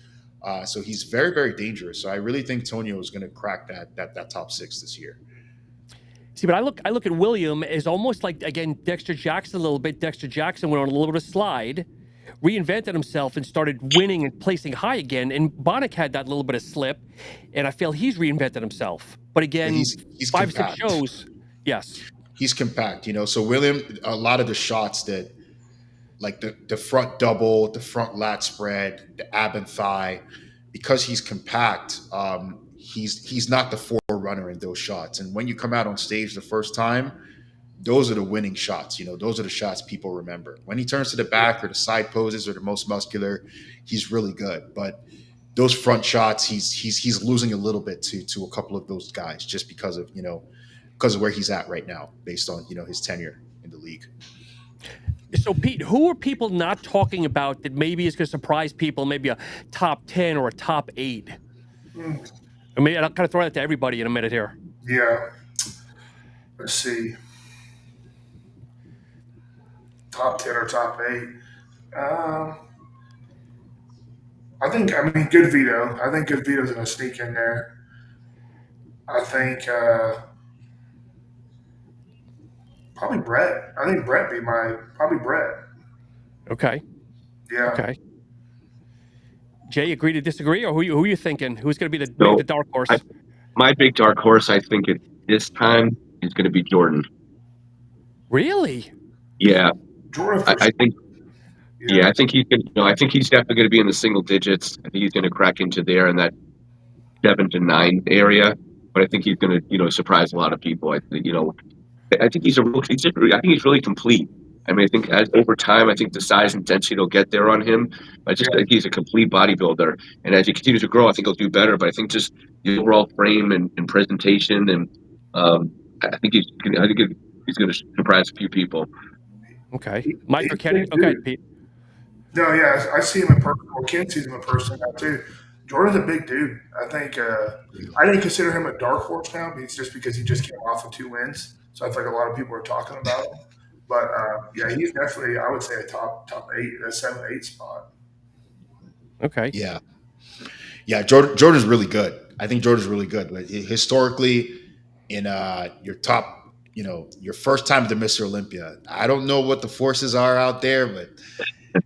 So he's very, very dangerous. So I really think Tonio is going to crack that top six this year. See, but I look at William as almost like, again, Dexter Jackson a little bit. Dexter Jackson went on a little bit of slide, reinvented himself, and started winning and placing high again. And Bonnick had that little bit of slip, and I feel he's reinvented himself. But again, he's 5 compact. 6 shows, yes. He's compact, So William, a lot of the shots that, like the front double, the front lat spread, the ab and thigh, because he's compact, he's not the forerunner in those shots. And when you come out on stage the first time, those are the winning shots. Those are the shots people remember. When he turns to the back or the side poses or the most muscular, he's really good. But those front shots, he's losing a little bit to a couple of those guys just because of where he's at right now, based on his tenure in the league. So, Pete, who are people not talking about that maybe is going to surprise people? Maybe a top 10 or a top 8. I mean, I'll kind of throw that to everybody in a minute here. Yeah. Let's see. Top 10 or top 8. I mean, Good Vito. I think Good Vito's going to sneak in there. I think probably Brett. I think Brett probably Brett. Okay. Yeah. Okay. Jay, agree to disagree, or who are you thinking? Who's going to be the dark horse? My big dark horse, I think, at this time is going to be Jordan. Really? Yeah. Jordan. I think. Yeah, I think he's going. I think he's definitely going to be in the single digits. I think he's going to crack into there in that 7 to 9 area. But I think he's going to, surprise a lot of people. I think he's I think he's really complete. I mean, I think over time, I think the size and density will get there on him. I think he's a complete bodybuilder, and as he continues to grow, I think he'll do better. But I think just the overall frame and presentation, and I think he's going to surprise a few people. Okay, Mike or Kenny? Okay, Pete. No, yeah, I see him in person. Well, Ken sees him in person now too. Jordan's a big dude. I think I didn't consider him a dark horse now, but it's just because he just came off of 2 wins. So I feel like a lot of people are talking about him. But yeah, he's definitely, I would say, a top 8, a 7, 8 spot. Okay. Yeah. Jordan's really good. I think Jordan's really good. But historically, in your top, your first time to Mr. Olympia, I don't know what the forces are out there, but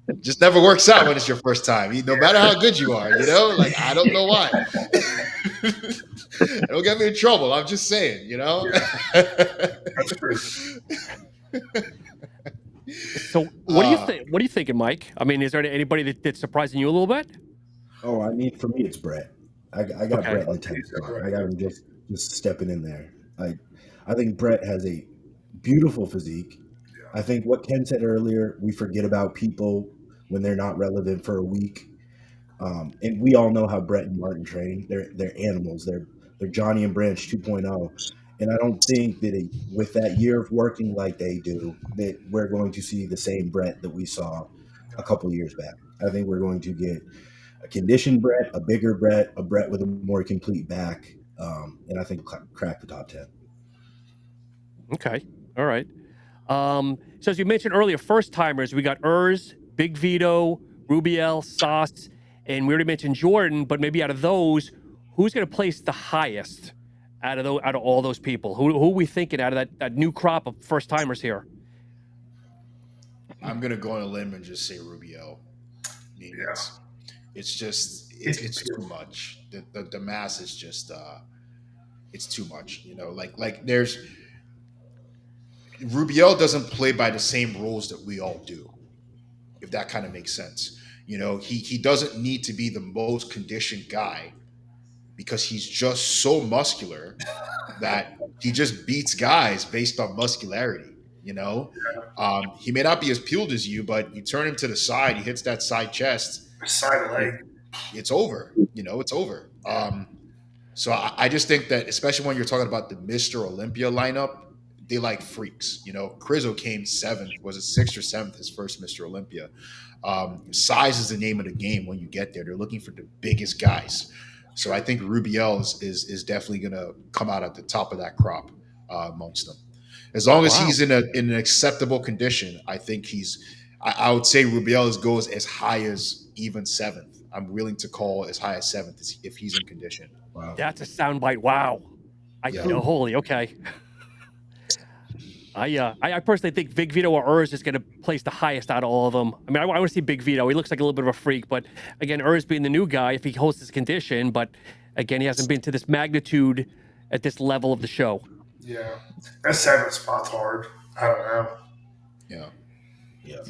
it just never works out when it's your first time. No matter how good you are, like I don't know why. Don't get me in trouble. I'm just saying, Yeah. That's true. So what do you think? What are you thinking, Mike? I mean, is there anybody that's surprising you a little bit? Oh, I mean, for me, it's Brett. I got Brett in the 10th spot. I got him just stepping in there. I think Brett has a beautiful physique. I think what Ken said earlier, we forget about people when they're not relevant for a week. And we all know how Brett and Martin train. They're animals. They're Johnny and Branch 2.0. And I don't think that with that year of working like they do, that we're going to see the same Brett that we saw a couple years back. I think we're going to get a conditioned Brett, a bigger Brett, a Brett with a more complete back. And I think we'll crack the top 10. Okay. All right. So as you mentioned earlier, first timers, we got Big Vito, Rubiel, Sauce, and we already mentioned Jordan, but maybe out of those, who's going to place the highest out of all those people? Who are we thinking out of that new crop of first timers here? I'm going to go on a limb and just say Rubiel. It's just it's too much. The mass is just it's too much. Like there's Rubiel doesn't play by the same rules that we all do, if that kind of makes sense. You know, he doesn't need to be the most conditioned guy because he's just so muscular that he just beats guys based on muscularity. You know, he may not be as peeled as you, but you turn him to the side, he hits that side chest, Side leg. it's over. You know, it's over. So I just think that, especially when you're talking about the Mr. Olympia lineup, they like freaks. You know, Crizzo came seventh, was it sixth or seventh, his first Mr. Olympia. Size is the name of the game when you get there. They're looking for the biggest guys. So I think Rubiel is definitely going to come out at the top of that crop amongst them. As long as he's in an acceptable condition, I think I would say Rubiel goes as high as even seventh. I'm willing to call as high as seventh if he's in condition. Wow. That's a soundbite. Wow. Holy, okay. I personally think Big Vito or Urs is going to place the highest out of all of them. I mean, I want to see Big Vito. He looks like a little bit of a freak, but again, Urs being the new guy, if he holds his condition, but again, he hasn't been to this magnitude at this level of the show. Yeah, that seventh spot's hard. I don't know. Yeah.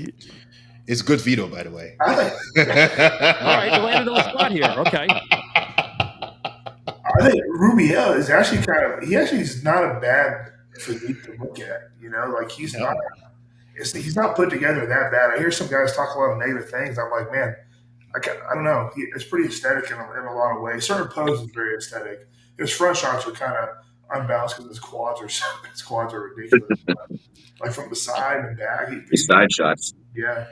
It's good Vito, by the way. I think. All right, we landed on the spot here. Okay. I think Rubiel is actually he actually is not a bad physique to look at. You know, like he's not put together that bad. I hear some guys talk a lot of negative things. I'm like, man, I don't know. It's pretty aesthetic in a lot of ways. Certain poses is very aesthetic. His front shots are kind of unbalanced because his quads are ridiculous. Like from the side and back, his side shots. Yeah.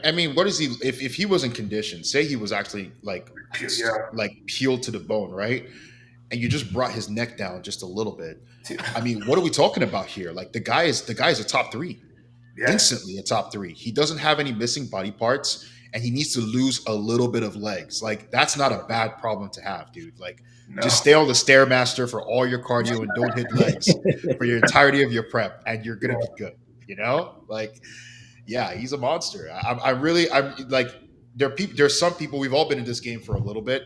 I mean, what is he? If he was in condition, say he was actually like peeled to the bone, right? And you just brought his neck down just a little bit. I mean, what are we talking about here? Like the guy is a top three, instantly a top three. He doesn't have any missing body parts, and he needs to lose a little bit of legs. Like that's not a bad problem to have, dude. Like just stay on the Stairmaster for all your cardio and don't hit legs for your entirety of your prep, and you're gonna be good. You know, like. Yeah, he's a monster. I'm like, there's some people, we've all been in this game for a little bit,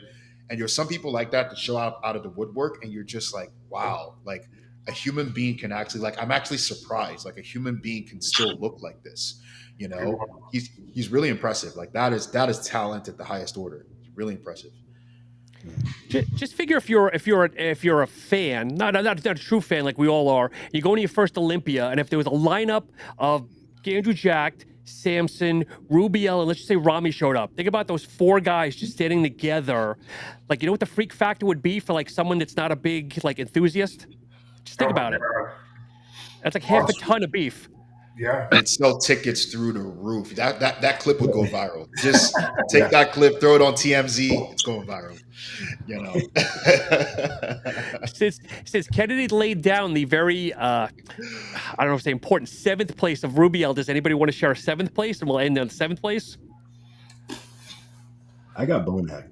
and there's some people like that show up out of the woodwork, and you're just like, wow, like a human being can actually, like, I'm actually surprised, like a human being can still look like this. You know, he's really impressive. Like that is talent at the highest order. Really impressive. Just figure if you're a fan, not a true fan like we all are, you go into your first Olympia, and if there was a lineup of Andrew Jacked, Samson, Rubiel, and let's just say Rami showed up. Think about those four guys just standing together. Like, you know what the freak factor would be for like someone that's not a big like enthusiast? Just think about it. That's like half a ton of beef. Yeah. And sell tickets through the roof. That clip would go viral. Just take that clip, throw it on TMZ, it's going viral. You know. Since Kennedy laid down the very I don't know if it's important seventh place of Rubiel, does anybody want to share a seventh place, and we'll end on seventh place? I got Bonac.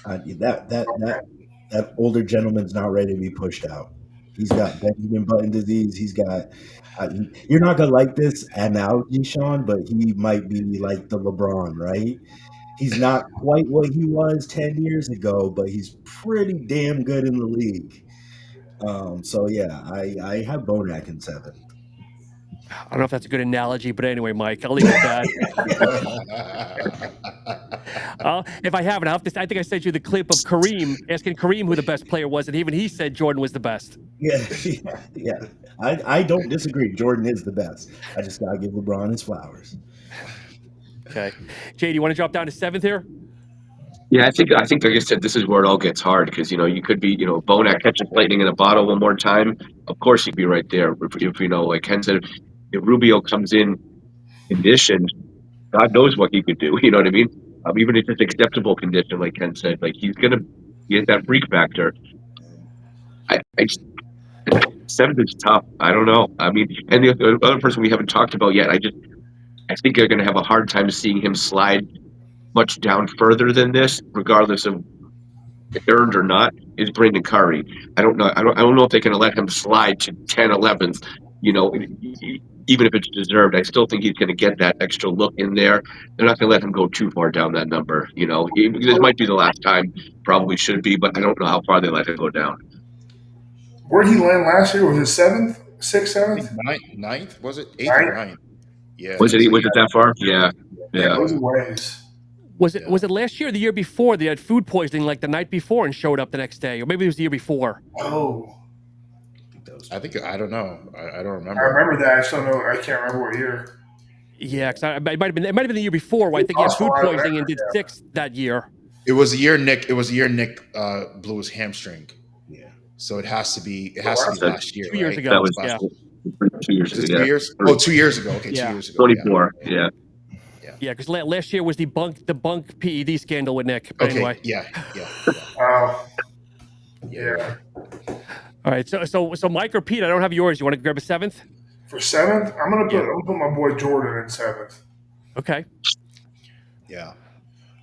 That older gentleman's not ready to be pushed out. He's got Benjamin Button disease. He's got. You're not gonna like this analogy, Sean, but he might be like the LeBron, right? He's not quite what he was 10 years ago, but he's pretty damn good in the league. So yeah, I have Bonac in seventh. I don't know if that's a good analogy, but anyway, Mike, I'll leave it at that. If I haven't, I think I sent you the clip of Kareem asking Kareem who the best player was, and even he said Jordan was the best. Yeah. I don't disagree. Jordan is the best. I just gotta give LeBron his flowers. Okay, Jay, do you want to drop down to seventh here? Yeah, I think like I said, this is where it all gets hard because you could be Bonac catches lightning in a bottle one more time. Of course, you'd be right there. If like Ken said, if Rubio comes in conditioned, God knows what he could do. You know what I mean? Even if it's acceptable condition, like Ken said, like he's gonna get that freak factor. Seventh is tough. I don't know. I mean, and the other person we haven't talked about yet, I think they're gonna have a hard time seeing him slide much down further than this, regardless of if earned or not, is Brandon Curry. I don't know. I don't know if they're going to let him slide to 10, 11th. Even if it's deserved, I still think he's going to get that extra look in there. They're not going to let him go too far down that number. This might be the last time. Probably should be, but I don't know how far they let him go down. Where'd he land last year? Was it seventh, sixth, seventh, ninth? Was it eighth or ninth? Yeah. Was it that far? Yeah. Those ways. Was it last year or the year before they had food poisoning like the night before and showed up the next day? Or maybe it was the year before. Oh. I don't know. I don't remember. I remember that. I just don't know. I can't remember what year. Yeah, because it might have been the year before. Where I think he had food poisoning and did 6 that year. It was the year Nick blew his hamstring. Yeah. So it has to be last year. 2 years right? ago. That was yeah. 2 years ago. 2 years? Oh, 2 years ago. Okay, Yeah. 2 years ago. 24. Yeah. Yeah, because last year was the bunk PED scandal with Nick. But Okay. anyway. Yeah. Yeah. All right. So Mike or Pete, I don't have yours. You want to grab a 7th? For 7th, I'm gonna put my boy Jordan in 7th. Okay. Yeah.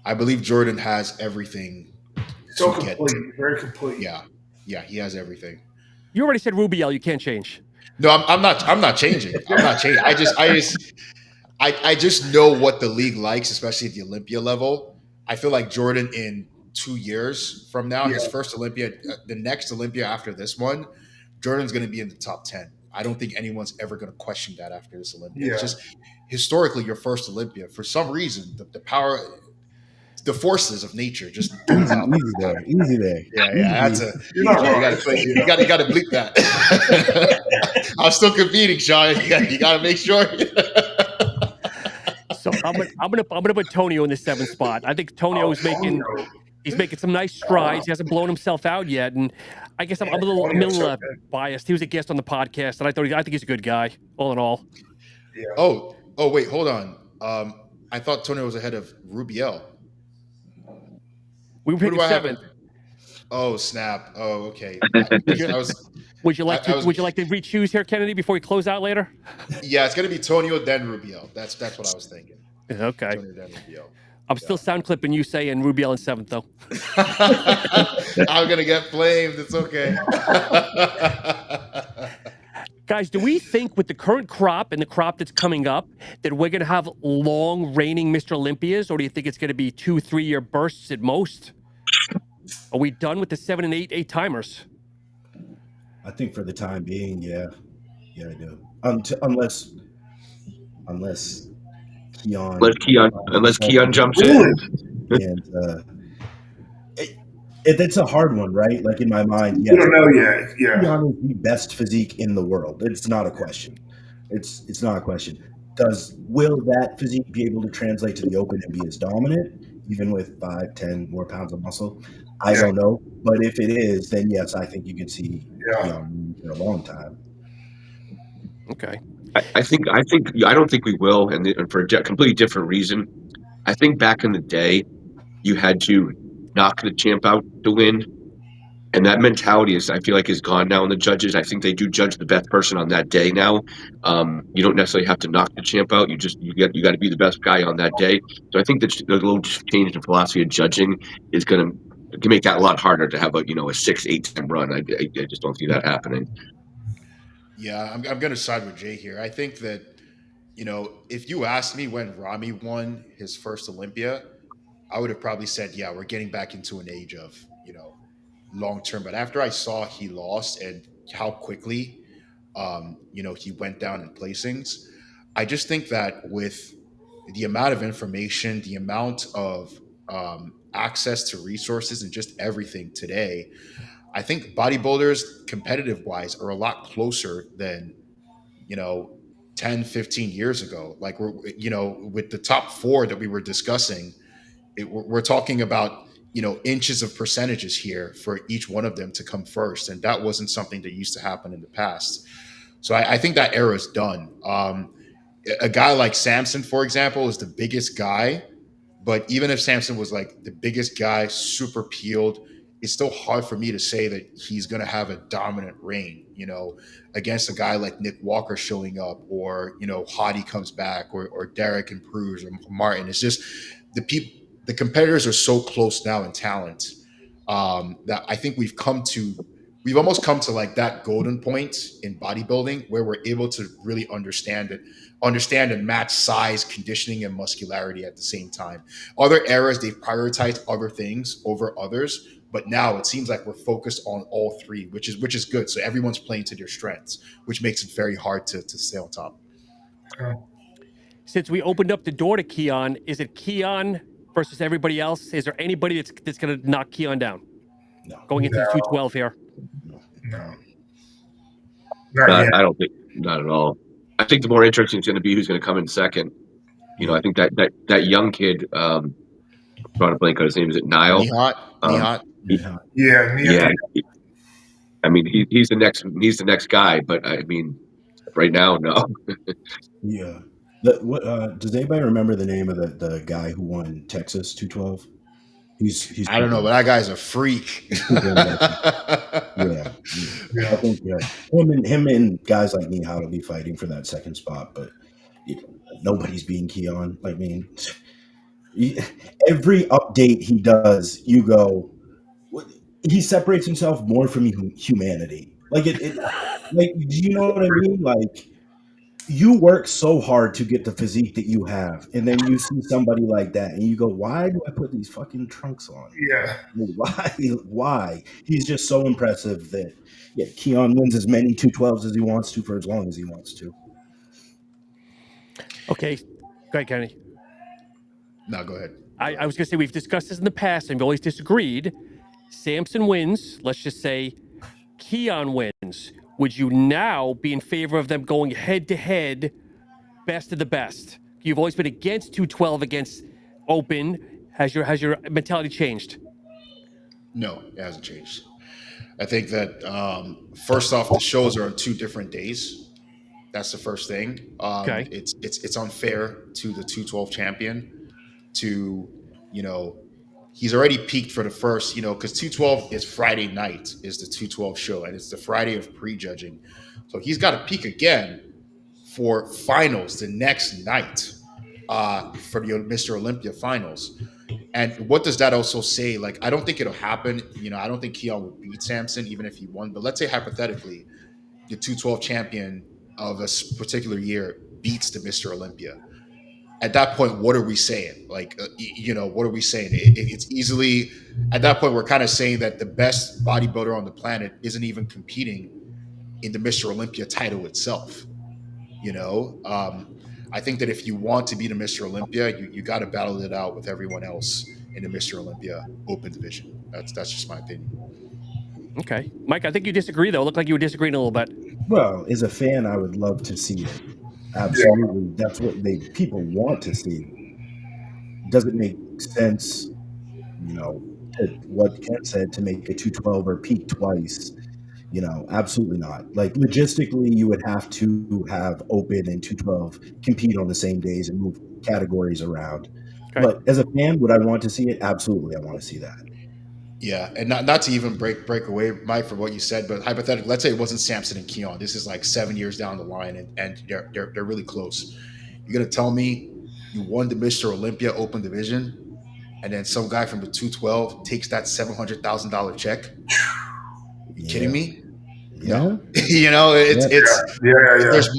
I believe Jordan has everything. So complete, very complete. Yeah. Yeah, he has everything. You already said Rubiel. You can't change. No, I'm not changing. I'm not changing. I just know what the league likes, especially at the Olympia level. I feel like Jordan in 2 years from now, his first Olympia, the next Olympia after this one, Jordan's going to be in the top 10. I don't think anyone's ever going to question that after this Olympia. Yeah. It's just historically your first Olympia. For some reason, the power, the forces of nature just don't allow that. Easy there. Yeah. You got to bleep that. I'm still competing, Sean. You got to make sure. So I'm gonna put Tonio in the 7th spot. I think Tonio is making some nice strides. He hasn't blown himself out yet, and I guess I'm a little biased. He was a guest on the podcast, and I think he's a good guy, all in all. Yeah. Oh, wait, hold on. I thought Tonio was ahead of Rubiel. We were picking 7th. Oh, snap. Oh, okay. Would you like to re-choose here, Kennedy, before we close out later? Yeah, it's gonna be Tonio then Rubiel. That's what I was thinking. Okay. Tonio then Rubiel. I'm still sound clipping you saying Rubiel in 7th, though. I'm gonna get flamed. It's okay. Guys, do we think with the current crop and the crop that's coming up that we're gonna have long reigning Mr. Olympias, or do you think it's gonna be 2-3 year bursts at most? Are we done with the 7 and 8 timers? I think for the time being, yeah, I do. Unless Keone jumps in. And that's a hard one, right? Like in my mind, yes. We don't know yet. Yeah. Keone is the best physique in the world. It's not a question. It's not a question. Will that physique be able to translate to the open and be as dominant, even with 5-10 more pounds of muscle? I don't know. But if it is, then yes, I think you could see Keone for a long time. Okay. I don't think we will, and for a completely different reason. I think back in the day, you had to knock the champ out to win, and that mentality is gone now in the judges. I think they do judge the best person on that day now. You don't necessarily have to knock the champ out. You got to be the best guy on that day. So I think that the little change in philosophy of judging is going to make that a lot harder to have a 6-8 time run. I just don't see that happening. Yeah, I'm going to side with Jay here. I think that, if you asked me when Ramy won his first Olympia, I would have probably said, yeah, we're getting back into an age of, long term. But after I saw he lost and how quickly, he went down in placings, I just think that with the amount of information, the amount of access to resources and just everything today, I think bodybuilders, competitive wise, are a lot closer than, 10, 15 years ago. Like with the top 4 that we were discussing, we're talking about, inches of percentages here for each one of them to come first. And that wasn't something that used to happen in the past. So I think that era is done. A guy like Samson, for example, is the biggest guy. But even if Samson was like the biggest guy, super peeled, it's still hard for me to say that he's going to have a dominant reign, against a guy like Nick Walker showing up, or, Hadi comes back, or Derek and Behrooz or Martin. It's just the competitors are so close now in talent that I think we've almost come to like that golden point in bodybuilding where we're able to really understand and match size, conditioning, and muscularity at the same time. Other eras, they've prioritized other things over others, but now it seems like we're focused on all 3, which is good. So everyone's playing to their strengths, which makes it very hard to stay on top. Since we opened up the door to Keone, is it Keone versus everybody else? Is there anybody that's going to knock Keone down? No. Going into the 212 here. No. Not yet. I don't think, not at all. I think the more interesting is going to be who's going to come in second. You know, I think that young kid, trying to blank on his name, is it Niall? Nihat. Yeah. I mean, he's the next guy, but I mean, right now, no. Yeah. Does anybody remember the name of the guy who won Texas 212? He's I don't know, but that guy's a freak. Yeah. I think him and guys like me will be fighting for that second spot, but nobody's beating Keone. I mean, every update he does, you go, he separates himself more from humanity. Like do you know what I mean? Like, you work so hard to get the physique that you have, and then you see somebody like that, and you go, "Why do I put these fucking trunks on?" Yeah. Why? He's just so impressive that Keone wins as many 212s as he wants to for as long as he wants to. Okay, go ahead, Kenny. No, go ahead. I was going to say, we've discussed this in the past, and we've always disagreed. Samson wins. Let's just say Keone wins. Would you now be in favor of them going head-to-head, best of the best? You've always been against 212 against open. Has your mentality changed? No, it hasn't changed. I think that first off, the shows are on 2 different days. That's the first thing. Okay. It's unfair to the 212 champion to, he's already peaked for the first, because 212 is Friday night is the 212 show, and it's the Friday of prejudging. So he's got to peak again for finals the next night for the Mr. Olympia finals. And what does that also say? Like, I don't think it'll happen. I don't think Keone would beat Samson even if he won. But let's say hypothetically, the 212 champion of a particular year beats the Mr. Olympia. At that point, what are we saying? Like, what are we saying? It's easily, at that point, we're kind of saying that the best bodybuilder on the planet isn't even competing in the Mr. Olympia title itself. I think that if you want to be the Mr. Olympia, you got to battle it out with everyone else in the Mr. Olympia open division. That's just my opinion. Okay. Mike, I think you disagree, though. It looked like you were disagreeing a little bit. Well, as a fan, I would love to see it. Absolutely. Yeah. That's what people want to see. Does it make sense, what Ken said, to make a 212 or peak twice? Absolutely not. Like, logistically, you would have to have open and 212 compete on the same days and move categories around. Okay. But as a fan, would I want to see it? Absolutely, I want to see that. Yeah, and not to even break away, Mike, from what you said, but hypothetically, let's say it wasn't Samson and Keone. This is like 7 years down the line, and they're really close. You're gonna tell me you won the Mr. Olympia Open Division, and then some guy from the 212 takes that $700,000 check? You kidding me? No. There's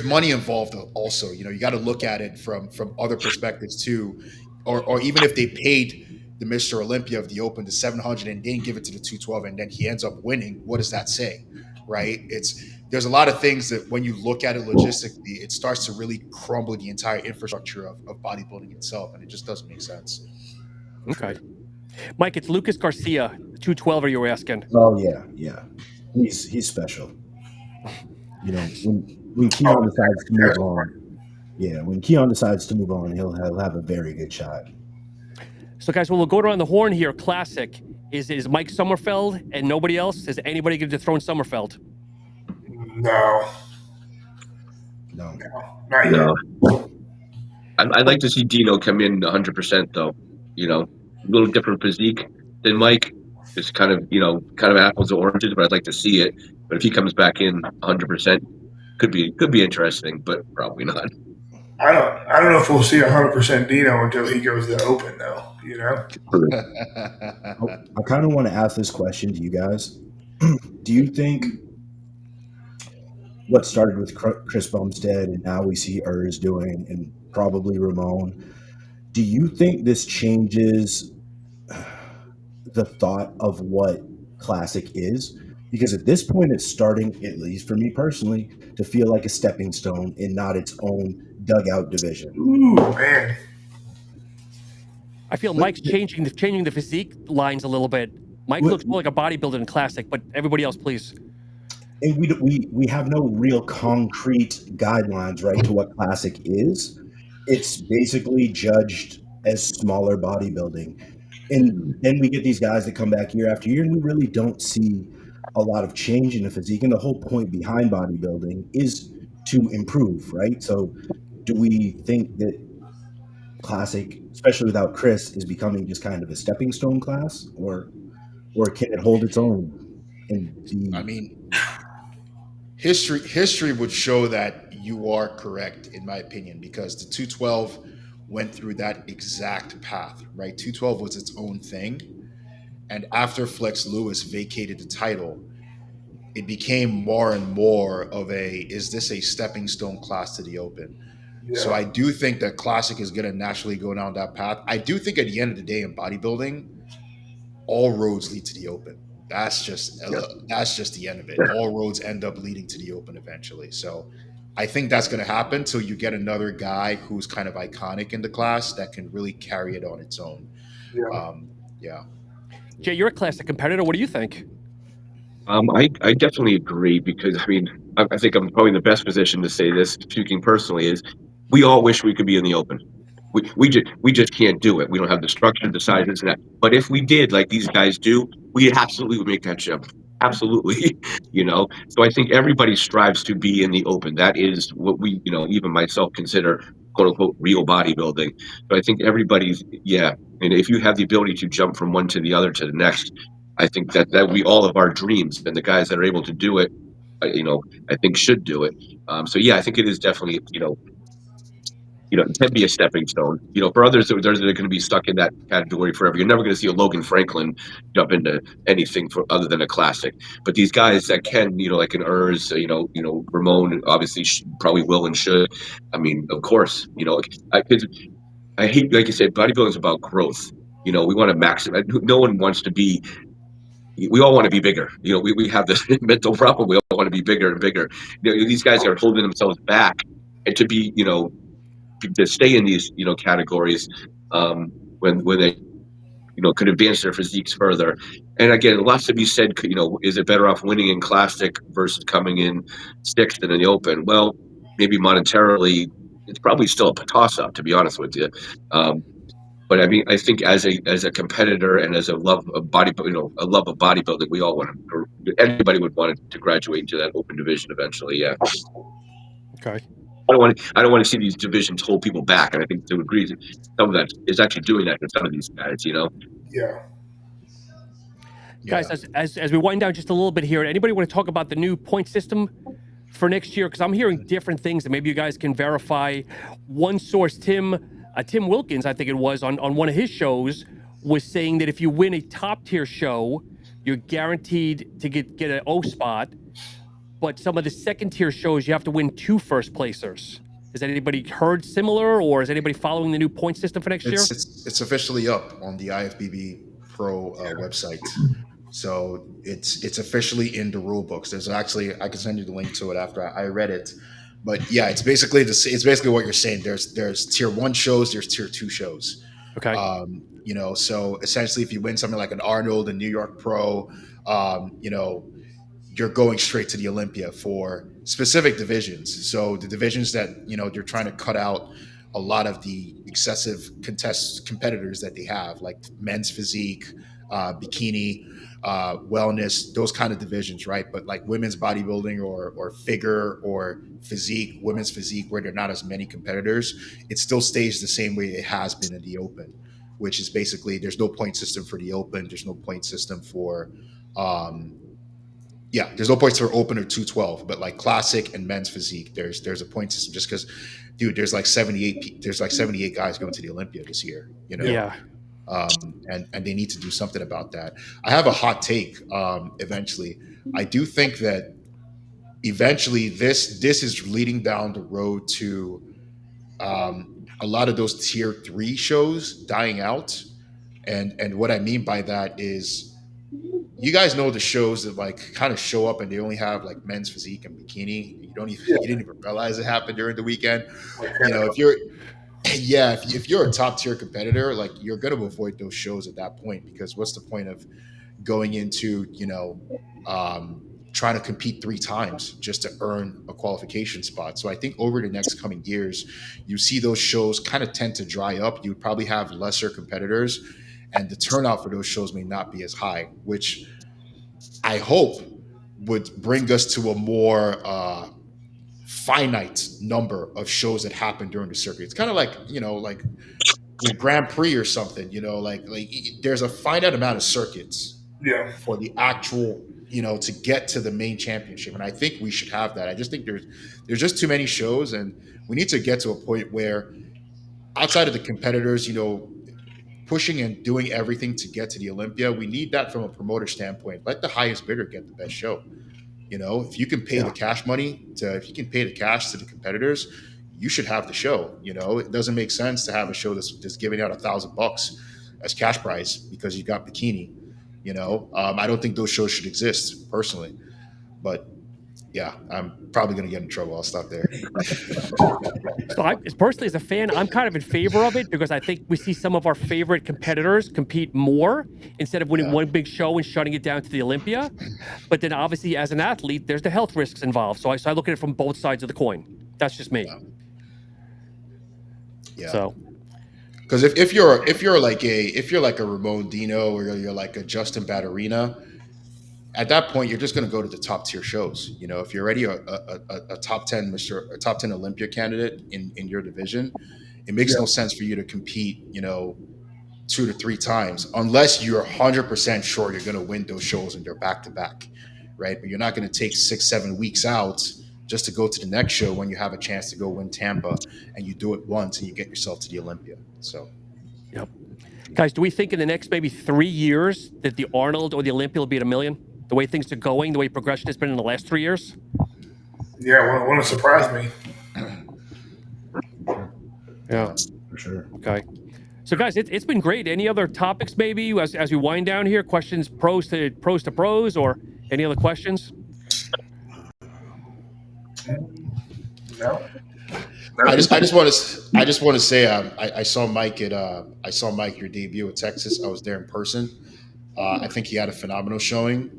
money involved also. You got to look at it from other perspectives too, or even if they paid the Mr. Olympia of the Open to 700 and didn't give it to the 212, and then he ends up winning, what does that say, right? There's a lot of things that when you look at it logistically, it starts to really crumble the entire infrastructure of bodybuilding itself, and it just doesn't make sense. Okay. Mike, it's Lucas Garcia, 212er you were asking. Oh, yeah. He's special. When Keone decides to move on, when Keone decides to move on, he'll have a very good shot. So, guys, we'll go around the horn here. Classic. Is Mike Sommerfeld and nobody else? Is anybody going to dethrone Sommerfeld? No. Not yet. No. I'd like to see Dino come in 100%, though. A little different physique than Mike. It's kind of apples to oranges, but I'd like to see it. But if he comes back in 100%, could be interesting, but probably not. I don't know if we'll see 100% Dino until he goes to the Open, though. I kind of want to ask this question to you guys. Do you think what started with Chris Bumstead and now we see Urs doing, and probably Ramon, do you think this changes the thought of what classic is? Because at this point, it's starting, at least for me personally, to feel like a stepping stone and not its own dugout division. Ooh, man. I feel Mike's changing the physique lines a little bit. Mike looks more like a bodybuilder in classic, but everybody else, please. And we have no real concrete guidelines, right, to what classic is. It's basically judged as smaller bodybuilding. And then we get these guys that come back year after year, and we really don't see a lot of change in the physique. And the whole point behind bodybuilding is to improve, right? So do we think that classic, especially without Chris, is becoming just kind of a stepping stone class, or can it hold its own and be? I mean, history would show that you are correct, in my opinion, because the 212 went through that exact path, right? 212 was its own thing. And after Flex Lewis vacated the title, it became more and more of is this a stepping stone class to the open? Yeah. So I do think that classic is going to naturally go down that path. I do think at the end of the day in bodybuilding, all roads lead to the open. That's just the end of it. All roads end up leading to the open eventually. So I think that's going to happen till you get another guy who's kind of iconic in the class that can really carry it on its own. Yeah. Jay, you're a classic competitor. What do you think? I definitely agree, because I mean, I think I'm probably in the best position to say this, speaking personally, is we all wish we could be in the open. We just can't do it. We don't have the structure, the sizes, and that. But if we did, like these guys do, we absolutely would make that jump. Absolutely, So I think everybody strives to be in the open. That is what we, even myself, consider "quote unquote" real bodybuilding. So I think everybody's, and if you have the ability to jump from one to the other to the next, I think that would be all of our dreams. And the guys that are able to do it, I think should do it. So yeah, I think it is definitely, it can be a stepping stone. For others, they're going to be stuck in that category forever. You're never going to see a Logan Franklin jump into anything other than a classic. But these guys that can, like an Urs, Ramon, obviously probably will and should. I mean, of course, I hate, like you said, bodybuilding is about growth. We want to maximize. No one wants to be. We all want to be bigger. We have this mental problem. We all want to be bigger and bigger. These guys are holding themselves back, and to be, to stay in these categories, when they could advance their physiques further. And again, lots to be said. Is it better off winning in classic versus coming in sixth in the open? Well, maybe monetarily, it's probably still a toss up, to be honest with you. But I mean, I think as a competitor and as a love of bodybuilding, we all want to. Anybody would want to graduate into that open division eventually. Yeah. Okay. I don't want to see these divisions hold people back, and I think to agree that some of that is actually doing that to some of these guys. Yeah. Guys, as we wind down just a little bit here, anybody want to talk about the new point system for next year? Because I'm hearing different things that maybe you guys can verify. One source, Tim Wilkins, I think it was, on one of his shows, was saying that if you win a top tier show, you're guaranteed to get an O spot. But some of the second tier shows, you have to win 2 first placers. Has anybody heard similar, or is anybody following the new point system for next year? It's officially up on the IFBB Pro website. So it's officially in the rule books. There's actually, I can send you the link to it after I read it. But yeah, it's basically what you're saying. There's tier 1 shows, there's tier 2 shows. Okay. So essentially, if you win something like an Arnold, a New York Pro, you're going straight to the Olympia for specific divisions. So the divisions that, they're trying to cut out a lot of the excessive competitors that they have, like men's physique, bikini, wellness, those kind of divisions, right? But like women's bodybuilding or figure or physique, women's physique, where there are not as many competitors, it still stays the same way it has been in the open, which is basically there's no point system for the open. There's no point system for, there's no points for open or 212, but like classic and men's physique, there's a point system just because, dude, there's like 78 guys going to the Olympia this year, Yeah. And they need to do something about that. I have a hot take. Eventually, I do think that eventually this is leading down the road to a lot of those tier 3 shows dying out, and what I mean by that is, you guys know the shows that like kind of show up and they only have like men's physique and bikini. You didn't even realize it happened during the weekend. Yeah, if you're a top tier competitor, like you're going to avoid those shows at that point, because what's the point of going into, trying to compete 3 times just to earn a qualification spot? So I think over the next coming years, you see those shows kind of tend to dry up. You would probably have lesser competitors, and the turnout for those shows may not be as high, which I hope would bring us to a more finite number of shows that happen during the circuit. It's kind of like, like your Grand Prix or something, like there's a finite amount of circuits Yeah. for the actual, to get to the main championship. And I think we should have that. I just think there's just too many shows, and we need to get to a point where outside of the competitors, pushing and doing everything to get to the Olympia, we need that from a promoter standpoint. Let the highest bidder get the best show. If you can pay the cash money if you can pay the cash to the competitors, you should have the show. It doesn't make sense to have a show that's giving out $1,000 as cash prize because you got bikini. I don't think those shows should exist personally, but yeah, I'm probably going to get in trouble. I'll stop there. So I, personally, as a fan, I'm kind of in favor of it because I think we see some of our favorite competitors compete more instead of winning one big show and shutting it down to the Olympia. But then obviously as an athlete, there's the health risks involved. So I look at it from both sides of the coin. That's just me. Yeah. So, because if you're like a Ramon Dino, or you're like a Justin Batterina, at that point you're just going to go to the top tier shows. If you're already a top 10 top 10 Olympia candidate in your division, it makes no sense for you to compete 2 to 3 times unless you're 100% sure you're going to win those shows and they're back to back, right? But you're not going to take 6-7 weeks out just to go to the next show when you have a chance to go win Tampa, and you do it once and you get yourself to the Olympia. So, yep. Guys, do we think in the next maybe 3 years that the Arnold or the Olympia will be at 1 million? The way things are going, the way progression has been in the last 3 years? Yeah, wouldn't surprise me. Yeah, for sure. Okay. So guys, it's been great. Any other topics maybe as we wind down here? Questions, pros to pros, or any other questions? No. I just want to say I saw Mike your debut at Texas. I was there in person. I think he had a phenomenal showing.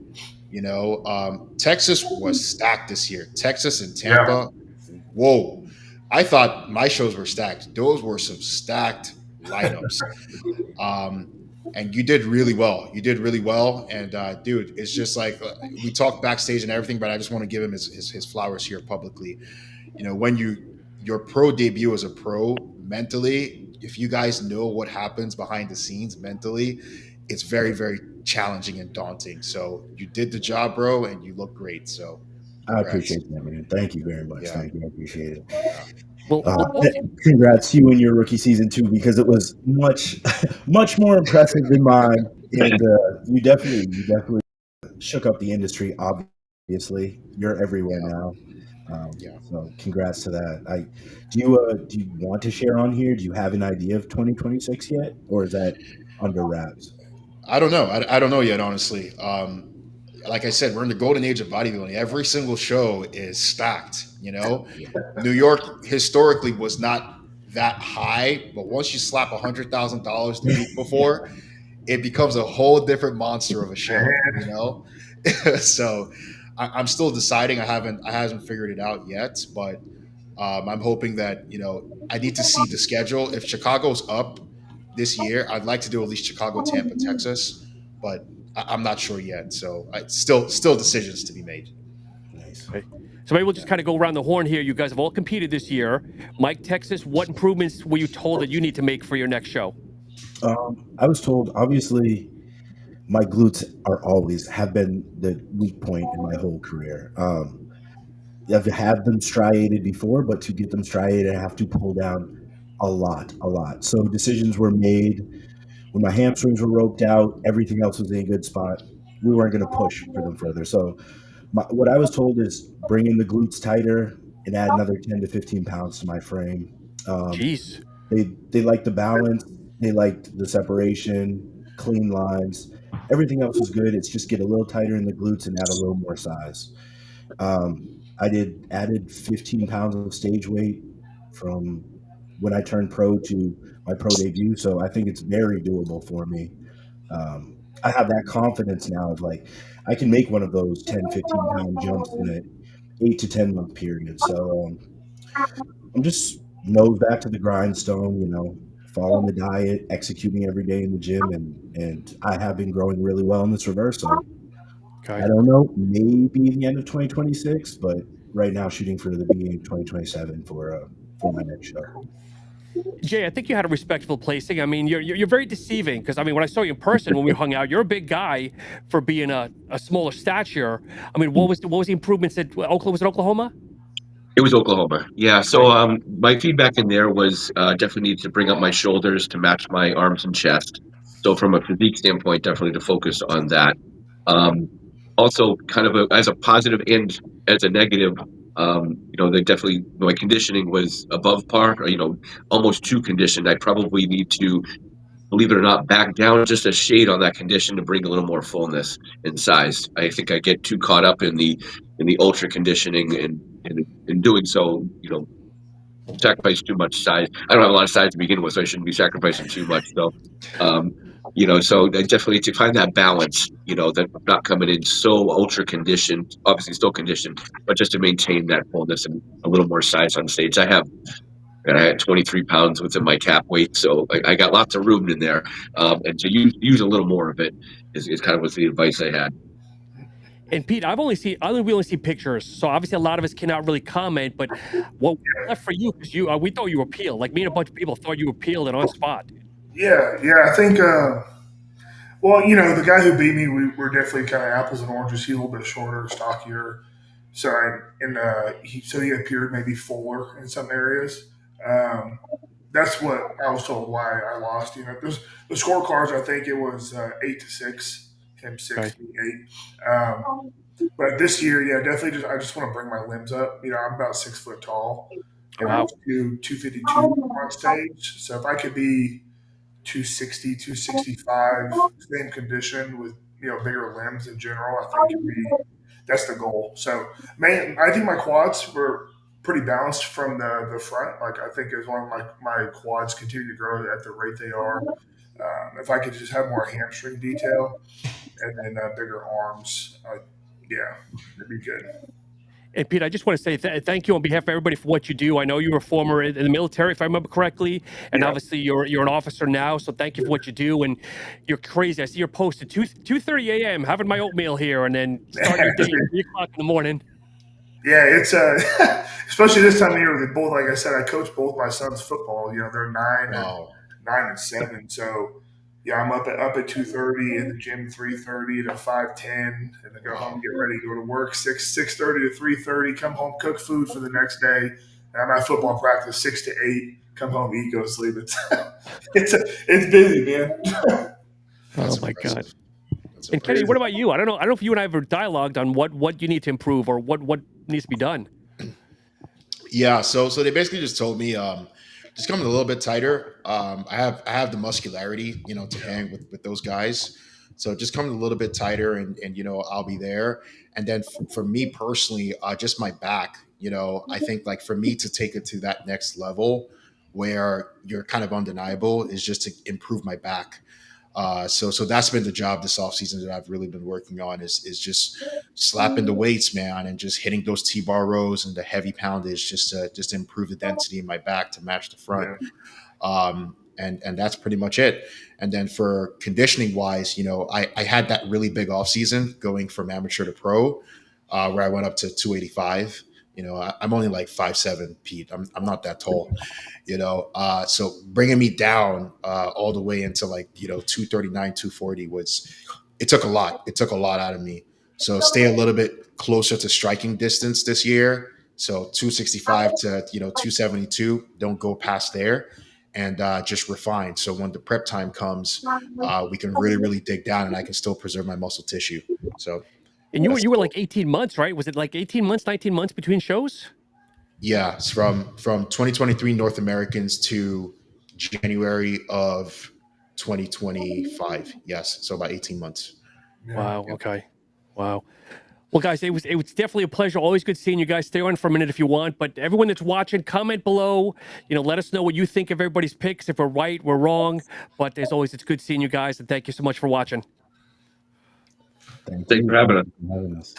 Texas was stacked this year. Texas and Tampa. Yeah. Whoa. I thought my shows were stacked. Those were some stacked lineups. And you did really well. And dude, it's just like we talked backstage and everything, but I just want to give him his flowers here publicly. When your pro debut as a pro, mentally, if you guys know what happens behind the scenes mentally, it's very, very challenging and daunting. So you did the job, bro, and you look great. So congrats. I appreciate that, man. Thank you very much. Yeah. Thank you. I appreciate it. Yeah. Well, congrats to you in your rookie season too, because it was much more impressive than mine. And you definitely shook up the industry. Obviously, you're everywhere now. So congrats to that. Do you want to share on here? Do you have an idea of 2026 yet, or is that under wraps? I don't know. I don't know yet, honestly. Like I said, we're in the golden age of bodybuilding. Every single show is stacked. New York historically was not that high, but once you slap $100,000 the week before, it becomes a whole different monster of a show. So I'm still deciding. I haven't figured it out yet, but I'm hoping that I need to see the schedule. If Chicago's up this year, I'd like to do at least Chicago, Tampa, Texas, but I'm not sure yet. So still decisions to be made. Nice. Okay. So maybe we'll just kind of go around the horn here. You guys have all competed this year. Mike, Texas, what improvements were you told that you need to make for your next show? I was told, obviously, my glutes have been the weak point in my whole career. I've had them striated before, but to get them striated, I have to pull down a lot. So decisions were made when my hamstrings were roped out. Everything else was in a good spot. We weren't going to push for them further. So what I was told is bring in the glutes tighter and add another 10 to 15 pounds to my frame. Jeez. They liked the balance. They liked the separation, clean lines. Everything else was good. It's just get a little tighter in the glutes and add a little more size. I added 15 pounds of stage weight from when I turned pro to my pro debut. So I think it's very doable for me. I have that confidence now of like, I can make one of those 10, 15 pound jumps in an 8 to 10 month period. So I'm just nose back to the grindstone, following the diet, executing every day in the gym. And I have been growing really well in this reverse. So I don't know, maybe the end of 2026, but right now shooting for the beginning of 2027 for my next show. Jay, I think you had a respectful placing. I mean, you're very deceiving because I mean, when I saw you in person when we hung out, you're a big guy for being a smaller stature. I mean, what was the improvements at Oklahoma? Was it Oklahoma? It was Oklahoma. Yeah. So my feedback in there was definitely needed to bring up my shoulders to match my arms and chest. So from a physique standpoint, definitely to focus on that. Also, kind of as a positive and as a negative, they definitely my conditioning was above par. Almost too conditioned. I probably need to, believe it or not, back down just a shade on that condition to bring a little more fullness and size. I think I get too caught up in the ultra conditioning and in doing so, sacrifice too much size. I don't have a lot of size to begin with, so I shouldn't be sacrificing too much. So, so I definitely to find that balance, that I'm not coming in so ultra conditioned, obviously still conditioned, but just to maintain that fullness and a little more size on stage. I had 23 pounds within my cap weight, so I got lots of room in there, and to use a little more of it is kind of was the advice I had. And Pete, we only see pictures, so obviously a lot of us cannot really comment. But what left for you? Because we thought you were peeled. Like me and a bunch of people thought you were peeled and on spot. Yeah. I think. Well, the guy who beat me, we were definitely kind of apples and oranges. He's a little bit shorter, stockier. So he appeared maybe fuller in some areas. Um, that's what I was told why I lost. There's the scorecards. I think it was 8-6, him 6, me 8. But this year, yeah, definitely. I just want to bring my limbs up. I'm about 6 foot tall, and I was 252 on stage. So if I could be 260, 265, same condition with bigger limbs in general, I think that's the goal. So, man, I think my quads were pretty balanced from the front. Like I think as long as my quads continue to grow at the rate they are, if I could just have more hamstring detail and then bigger arms, yeah, it'd be good. And Pete, I just want to say thank you on behalf of everybody for what you do. I know you were former in the military, if I remember correctly, and obviously you're an officer now. So thank you for what you do. And you're crazy. I see your post at 2:30 a.m. having my oatmeal here, and then starting your day at 3:00 in the morning. Yeah, it's especially this time of year. They both, like I said, I coach both my sons football. They're 9 and 7. So yeah, I'm up at 2:30 in the gym, 3:30 to 5:10, and then go home, get ready, go to work 6:30 to 3:30, come home, cook food for the next day. And I'm at football practice 6 to 8. Come home, eat, go to sleep. It's busy, man. Oh my God. And Kenny, what about you? I don't know if you and I ever dialogued on what you need to improve or what needs to be done. Yeah, so they basically just told me just coming a little bit tighter. I have the muscularity, to hang with those guys. So just coming a little bit tighter and I'll be there. And then for me personally, just my back, I think like for me to take it to that next level where you're kind of undeniable is just to improve my back. So that's been the job this offseason that I've really been working on is just slapping the weights, man, and just hitting those T-bar rows and the heavy poundage just to improve the density in my back to match the front. And that's pretty much it. And then for conditioning wise, I had that really big offseason going from amateur to pro, where I went up to 285. I'm only like 5'7", Pete. I'm not that tall, so bringing me down all the way into like 239, 240 it took a lot. It took a lot out of me. So stay a little bit closer to striking distance this year. So 265 to 272. Don't go past there, and just refine. So when the prep time comes, we can really dig down, and I can still preserve my muscle tissue. So. And you were like 18 months, right? Was it like 18 months, 19 months between shows? Yeah, it's from 2023 North Americans to January of 2025. Yes, so about 18 months. Wow. Okay. Wow. Well, guys, it was definitely a pleasure. Always good seeing you guys. Stay on for a minute if you want. But everyone that's watching, comment below. Let us know what you think of everybody's picks. If we're right, we're wrong. But as always, it's good seeing you guys, and thank you so much for watching. Thank Thanks you for having us. for having us.